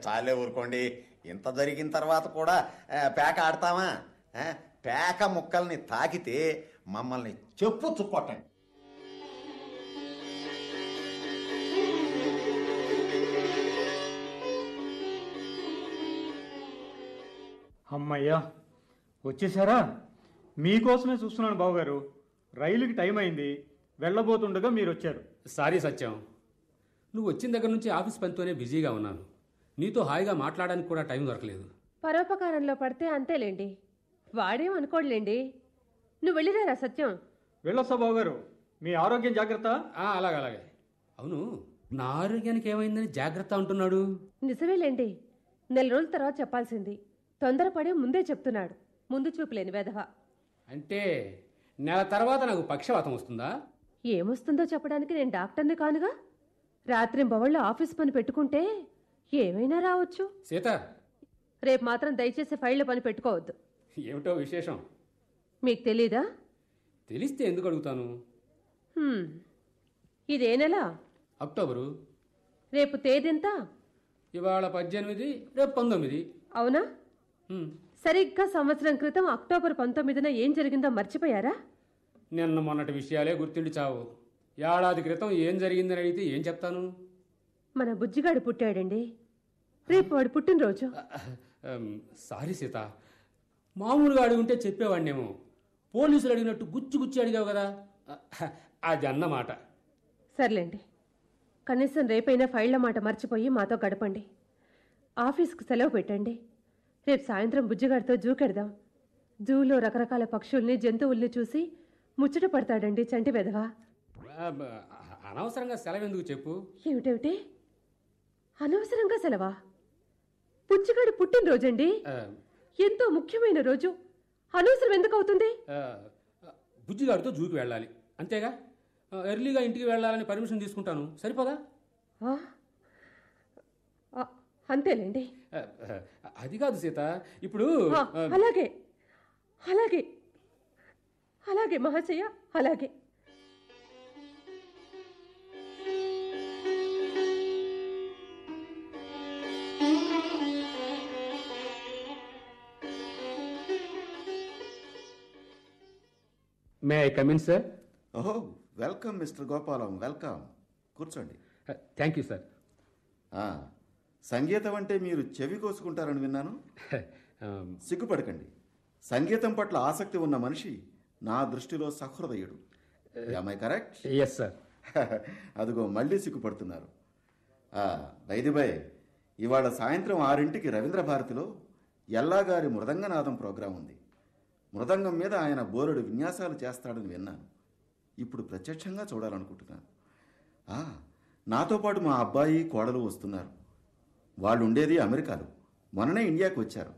చాలే ఊరుకోండి. ఇంత జరిగిన తర్వాత కూడా పేక ఆడతామా? పేక ముక్కల్ని తాకితే మమ్మల్ని చెప్పు చుక్కొట్టండి. అమ్మయ్యా, వచ్చేసారా? మీకోసమే చూస్తున్నాను బావగారు. రైలుకి టైం అయింది, వెళ్ళబోతుండగా మీరు వచ్చారు. సారీ సత్యం, నువ్వు వచ్చిన దగ్గర నుంచి ఆఫీస్ పనితోనే బిజీగా ఉన్నాను. నీతో హాయిగా మాట్లాడడానికి కూడా టైం దొరకలేదు. పరోపకారంలో పడితే అంతేలేండి, వాడేం అనుకోడులేండి. నువ్వు వెళ్ళిరారా సత్యం? వెళ్ళొస్తా బావగారు, మీ ఆరోగ్యం జాగ్రత్త. అలాగే. అవును, నా ఆరోగ్యానికి ఏమైందని జాగ్రత్త అంటున్నాడు. నిజమేలేండి, 4 రోజుల తర్వాత చెప్పాల్సింది. తొందరపడి ముందే చెప్తున్నాడు. ముందు చూపులేని వెధవ. అంటే నెల తర్వాత నాకు పక్షవాతం వస్తుందా? ఏమొస్తుందో చెప్పడానికి నేను డాక్టర్ని కానుగా. రాత్రి బవళ్ళు ఆఫీస్ పని పెట్టుకుంటే ఏమైనా రావచ్చు. సీత, రేపు మాత్రం దయచేసి ఫైళ్ళ పని పెట్టుకోవద్దు. ఏమిటో విశేషం? మీకు తెలీదా? తెలిస్తే ఎందుకు అడుగుతాను. ఇదే నెల? అక్టోబరు. రేపు తేదెంత? ఇవాళ 18, రేపు 19. అవునా? సరిగ్గా సంవత్సరం క్రితం అక్టోబర్ 19న ఏం జరిగిందో మర్చిపోయారా? నిన్న మొన్నటి విషయాలే గుర్తుండి చావు. ఏడాది క్రితం ఏం జరిగిందని అడిగితే ఏం చెప్తాను? మన బుజ్జిగాడు పుట్టాడండి. రేపు వాడు పుట్టినరోజు. సారీ సీత, మామూలుగా అడిగి ఉంటే చెప్పేవాడినేమో. పోలీసులు అడిగినట్టు గుచ్చి గుచ్చి అడిగావు కదా, అది అన్నమాట. సర్లేండి, కనీసం రేపైనా ఫైళ్ల మాట మర్చిపోయి మాతో గడపండి. ఆఫీస్కు సెలవు పెట్టండి. రేపు సాయంత్రం బుజ్జిగాడితో జూకెడదాం. జూలో రకరకాల పక్షుల్ని జంతువుల్ని చూసి ముచ్చట పడతాడండి చంటి వెధవా. అనవసరంగా సెలవు ఎందుకు చెప్పు? ఏమిటేమిటి అనవసరంగా సెలవా? బుజ్జిగాడి పుట్టినరోజండి, ఎంతో ముఖ్యమైన రోజు. అనవసరం ఎందుకు అవుతుంది? బుజ్జిగాడితో జూకి వెళ్ళాలి అంతేగా. ఎర్లీగా ఇంటికి వెళ్ళాలని పర్మిషన్ తీసుకుంటాను, సరిపోదా? అంతేలేండి. అది కాదు సీత, ఇప్పుడు అలాగే అలాగే అలాగే మహాశయ, అలాగే. May I come in sir? ఓహో, వెల్కమ్ మిస్టర్ గోపాలం, వెల్కమ్. కూర్చోండి. Thank you sir. సంగీతం అంటే మీరు చెవి కోసుకుంటారని విన్నాను. సిగ్గుపడకండి. సంగీతం పట్ల ఆసక్తి ఉన్న మనిషి నా దృష్టిలో సహృదయుడు. am I correct? Yes sir. అదిగో మళ్ళీ సిగ్గుపడుతున్నారు. బై ఇవాళ సాయంత్రం 6ంటికి రవీంద్ర భారతిలో ఎల్లాగారి మృదంగనాదం ప్రోగ్రాం ఉంది. మృదంగం మీద ఆయన బోలెడు విన్యాసాలు చేస్తాడని విన్నాను. ఇప్పుడు ప్రత్యక్షంగా చూడాలనుకుంటున్నాను. నాతో పాటు మా అబ్బాయి కోడలు వస్తున్నారు. వాళ్ళు ఉండేది అమెరికాలో, మొన్ననే ఇండియాకి వచ్చారు.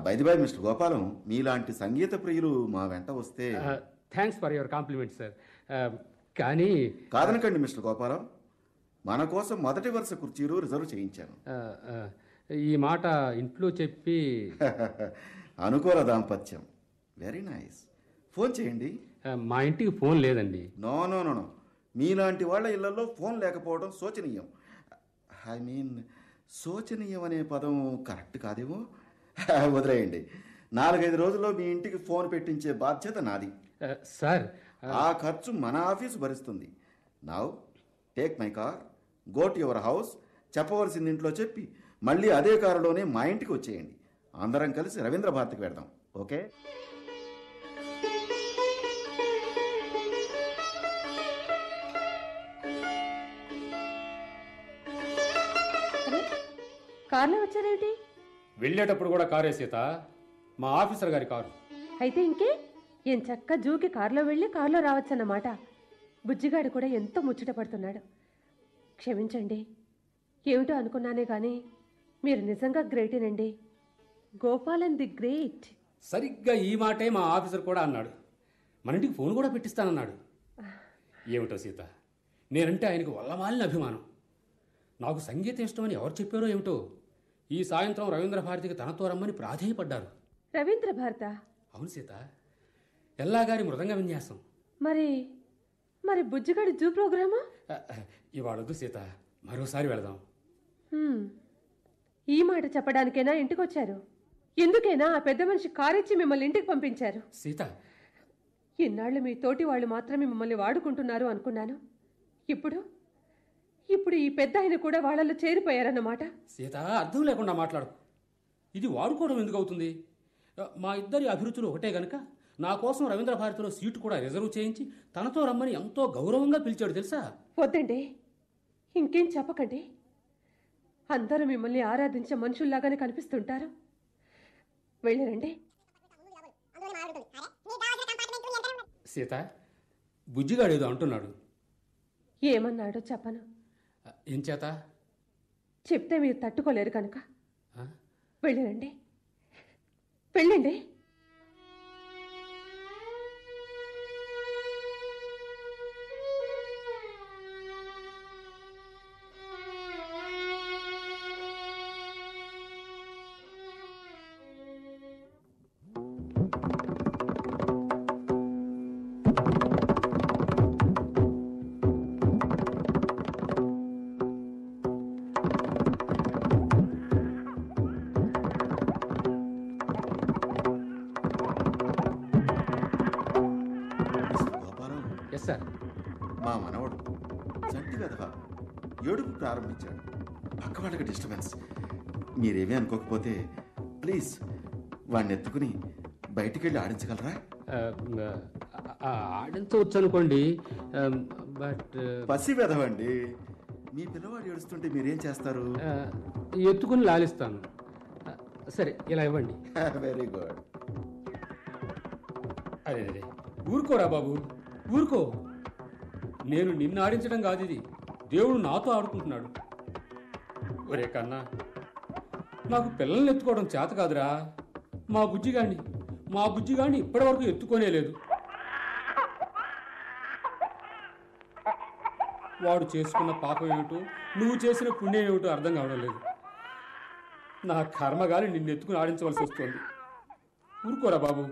బై మిస్టర్ గోపాలం, మీలాంటి సంగీత ప్రియులు మా వెంట వస్తే. Thanks for your compliment sir. కానీ కాదనకండి మిస్టర్ గోపాలం, మన కోసం మొదటి వరుస కుర్చీలు రిజర్వ్ చేయించాను. ఈ మాట ఇంట్లో చెప్పి అనుకూల దాంపత్యం. Very nice. ఫోన్ చేయండి. మా ఇంటికి ఫోన్ లేదండి. నో నో నో నో, మీలాంటి వాళ్ళ ఇళ్లలో ఫోన్ లేకపోవడం శోచనీయం. ఐ మీన్, శోచనీయం అనే పదం కరెక్ట్ కాదేమో. వదిలేయండి. 4-5 రోజుల్లో మీ ఇంటికి ఫోన్ పెట్టించే బాధ్యత నాది. సార్, ఆ ఖర్చు మన ఆఫీసు భరిస్తుంది. Now take my car, go to your house. చెప్పవలసింది ఇంట్లో చెప్పి మళ్ళీ అదే కారులోనే మా ఇంటికి వచ్చేయండి. అందరం కలిసి రవీంద్ర భారతికి వెళ్దాం. ఓకే? కార్లో వచ్చారేమిటి? వెళ్ళేటప్పుడు కూడా కారే సీత, మా ఆఫీసర్ గారి కారు. అయితే ఇంకే, ఏం చక్క జూకి కారులో వెళ్ళి కారులో రావచ్చన్నమాట. బుజ్జిగాడు కూడా ఎంతో ముచ్చట పడుతున్నాడు. క్షమించండి, ఏమిటో అనుకున్నానే కానీ మీరు నిజంగా గ్రేటేనండి. Gopalan the great. సరిగ్గా ఈ మాటే మా ఆఫీసర్ కూడా అన్నాడు. మన ఇంటికి ఫోన్ కూడా పెట్టిస్తానన్నాడు. ఏమిటో సీత, నేనంటే ఆయనకు వల్లమాలిన అభిమానం. నాకు సంగీతం ఇష్టమని ఎవరు చెప్పారో ఏమిటో, ఈ సాయంత్రం రవీంద్ర భారతికి తనతో రమ్మని ప్రాధేయపడ్డారు. రవీంద్ర భారత? అవును సీత, ఎల్లాగారి మృదంగ విన్యాసం. మరి మరి బుజ్జిగాడి జూ ప్రోగ్రామా? ఇవాళొద్దు సీత, మరోసారి వెళదాం. ఈ మాట చెప్పడానికైనా ఇంటికి వచ్చారు? ఎందుకైనా ఆ పెద్ద మనిషి కారిచ్చి మిమ్మల్ని ఇంటికి పంపించారు? సీత, ఇన్నాళ్ళు మీ తోటి వాళ్ళు మాత్రమే మిమ్మల్ని వాడుకుంటున్నారు అనుకున్నాను. ఇప్పుడు ఈ పెద్ద ఆయన కూడా వాళ్ళలో చేరిపోయారన్నమాట. సీత, అర్థం లేకుండా మాట్లాడు. ఇది వాడుకోవడం ఎందుకు అవుతుంది? మా ఇద్దరి అభిరుచులు ఒకటే గనక నా కోసం రవీంద్ర భారతిలో సీటు కూడా రిజర్వ్ చేయించి తనతో రమ్మని ఎంతో గౌరవంగా పిలిచాడు తెలుసా? వద్దండి, ఇంకేం చెప్పకండి. అందరూ మిమ్మల్ని ఆరాధించే మనుషుల్లాగానే కనిపిస్తుంటారు. వెళ్ళరండి. సీత, బుజ్జిగాడేదో అంటున్నాడు. ఏమన్నాడో చెప్పను. ఏం చేత? చెప్తే మీరు తట్టుకోలేరు కనుక. వెళ్ళండి, వెళ్ళండి. Yes sir. మా మనవడు చంటి వెధవ ఏడుపు ప్రారంభించాడు. పక్క వాళ్ళకి డిస్టర్బెన్స్. మీరేమీ అనుకోకపోతే ప్లీజ్ వాడిని ఎత్తుకుని బయటికి వెళ్ళి ఆడించగలరా? ఆడించవచ్చు అనుకోండి, బట్ పసి వెధవండి. మీ పిల్లవాడు ఏడుస్తుంటే మీరేం చేస్తారు? ఎత్తుకుని లాలిస్తాను. సరే, ఇలా ఇవ్వండి. Very good. అరే అరే, ఊరుకోరా బాబు, ఊరుకో. నేను నిన్ను ఆడించడం కాదు ఇది, దేవుడు నాతో ఆడుకుంటున్నాడు. ఒరే కన్నా, నాకు పిల్లల్ని ఎత్తుకోవడం చేత కాదురా. మా బుజ్జిగాడిని ఇప్పటి వరకు ఎత్తుకోనే లేదు. వాడు చేసుకున్న పాపం ఏమిటో, నువ్వు చేసిన పుణ్యం ఏమిటో అర్థం కావడం లేదు. నా కర్మగాలి నిన్ను ఎత్తుకుని ఆడించవలసి వస్తుంది. ఊరుకోరా బాబు,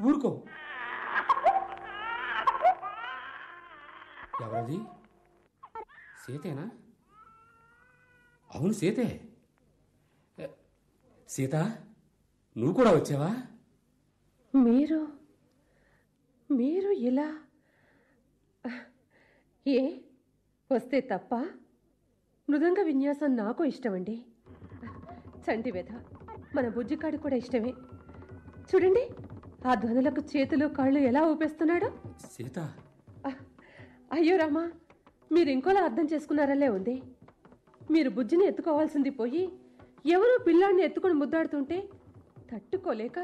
ఊరుకో. ఎవరది? సీతేనా? అవును, సీతే. సీత, నువ్వు కూడా వచ్చావా? మీరు ఇలా ఏ వస్తే తప్ప? మృదంగ విన్యాసం నాకు ఇష్టమండి. చంటి వెధ మన బుజ్జికాడి కూడా ఇష్టమే. చూడండి, ఆ ధ్వనులకు చేతులు కాళ్ళు ఎలా ఊపేస్తున్నాడో. సీత, అయ్యో రామా, మీరు ఇంకోలా అర్థం చేసుకున్నారల్లే ఉంది. మీరు బుజ్జిని ఎత్తుకోవాల్సింది పోయి ఎవరో పిల్లాడిని ఎత్తుకొని ముద్దాడుతుంటే తట్టుకోలేక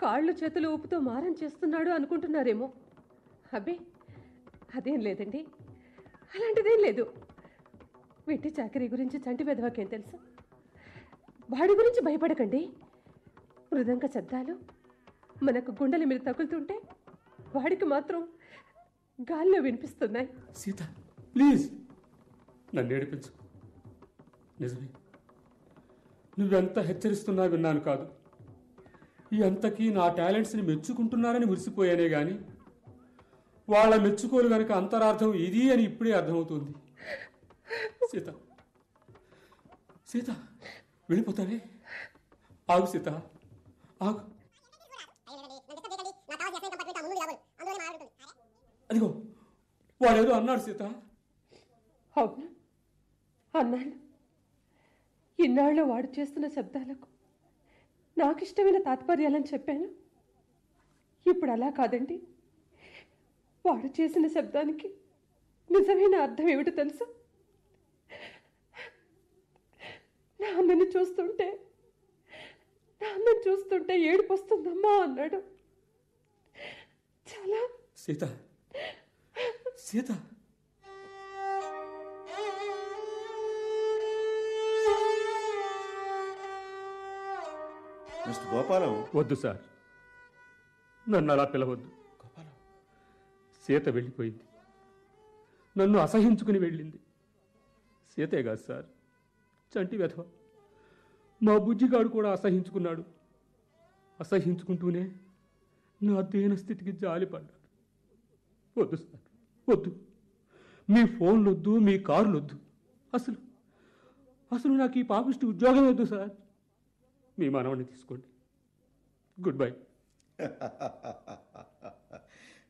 కాళ్ళు చేతులు ఊపుతో మారం చేస్తున్నాడు అనుకుంటున్నారేమో. అబ్బే, అదేం లేదండి, అలాంటిదేం లేదు. వెట్టి చాకరీ గురించి చంటి వెధవాకేం తెలుసు? వాడి గురించి భయపడకండి. మృదంగ శబ్దాలు మనకు గుండెల మీద తగులుతుంటే వాడికి మాత్రం గాల్లో వినిపిస్తున్నాయి. సీత, ప్లీజ్ నన్ను ఏడిపించు. నిజమే, నువ్వెంత హెచ్చరిస్తున్నా విన్నాను కాదు. ఎంతకీ నా టాలెంట్స్ని మెచ్చుకుంటున్నారని మురిసిపోయానే గాని వాళ్ళ మెచ్చుకోలు గనక అంతరార్థం ఇది అని ఇప్పుడే అర్థమవుతుంది. సీత, సీత, వెళ్ళిపోతానే? ఆగు సీత, ఆగు. అదిగో వాడేదో అన్నాడు సీత. అవును, అన్నాను. ఇన్నాళ్ళు వాడు చేస్తున్న శబ్దాలకు నాకిష్టమైన తాత్పర్యాలని చెప్పాను. ఇప్పుడు అలా కాదండి. వాడు చేసిన శబ్దానికి నిజమైన అర్థం ఏమిటో తెలుసు? నాన్నని చూస్తుంటే ఏడుపు వస్తుందమ్మా అన్నాడు. చాలా. సీత, సీత, మిస్టర్ గోపాలం. వద్దు సార్, నన్ను అలా పిలవద్దు. గోపాలం, సీత వెళ్ళిపోయింది, నన్ను అసహించుకుని వెళ్ళింది. సీతే కాదు సార్, చంటి వెధవ. మా బుజ్జిగాడు కూడా అసహించుకున్నాడు. అసహించుకుంటూనే నా దీన స్థితికి జాలిపడ్డాడు. వద్దు సార్, వద్దు. మీ ఫోన్లొద్దు, మీ కారులొద్దు. అసలు నాకు ఈ పాపిష్టి ఉద్యోగం వద్దు సార్. మీ మనవడిని తీసుకోండి. Good bye.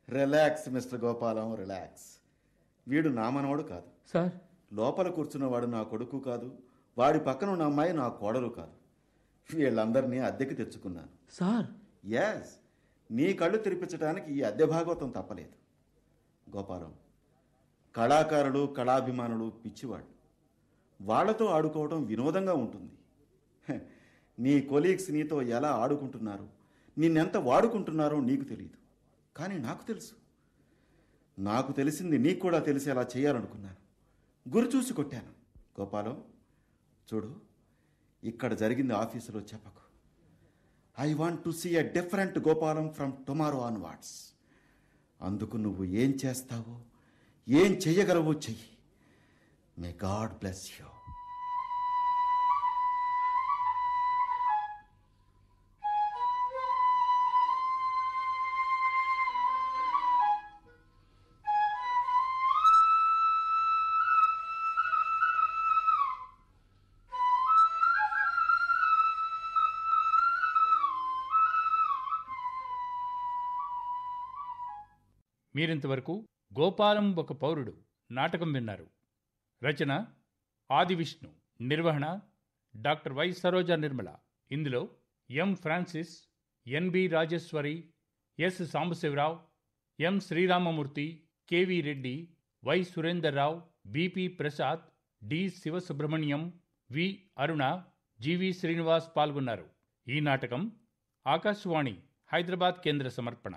Relax mister Gopalam, relax. వీడు నా మనవడు కాదు సార్. లోపల కూర్చున్నవాడు నా కొడుకు కాదు. వాడి పక్కన ఉన్న అమ్మాయి నా కోడలు కాదు. వీళ్ళందరినీ అద్దెకి తెచ్చుకున్నాను సార్. ఎస్, నీ కళ్ళు తెరిపించడానికి ఈ అద్దె భాగవతం తప్పలేదు. గోపాలం, కళాకారులు, కళాభిమానులు పిచ్చివాళ్ళు. వాళ్లతో ఆడుకోవడం వినోదంగా ఉంటుంది. నీ కొలీగ్స్ నీతో ఎలా ఆడుకుంటున్నారో, నిన్నెంత వాడుకుంటున్నారో నీకు తెలియదు. కానీ నాకు తెలుసు. నాకు తెలిసింది నీకు కూడా తెలిసేలా చేయాలనుకున్నాను. గురి చూసి కొట్టాను. గోపాలం, చూడు, ఇక్కడ జరిగింది ఆఫీసులో చెప్పకు. I want to see a different Gopalam from tomorrow onwards. అందుకు నువ్వు ఏం చేస్తావో, ఏం చెయ్యగలవో చెయ్యి. May God bless you. మీరింతవరకు గోపాలం ఒక పౌరుడు నాటకం విన్నారు. రచన ఆదివిష్ణు, నిర్వహణ డాక్టర్ వై సరోజ నిర్మల. ఇందులో M Francis, NB Rajeswari, S Sambasivarao, M Sriramamurthy, KV Reddy, Y Surendrarao, BP Prasad, D Sivasubrahmanyam, V Aruna, GV Srinivas పాల్గొన్నారు. ఈ నాటకం ఆకాశవాణి హైదరాబాద్ కేంద్ర సమర్పణ.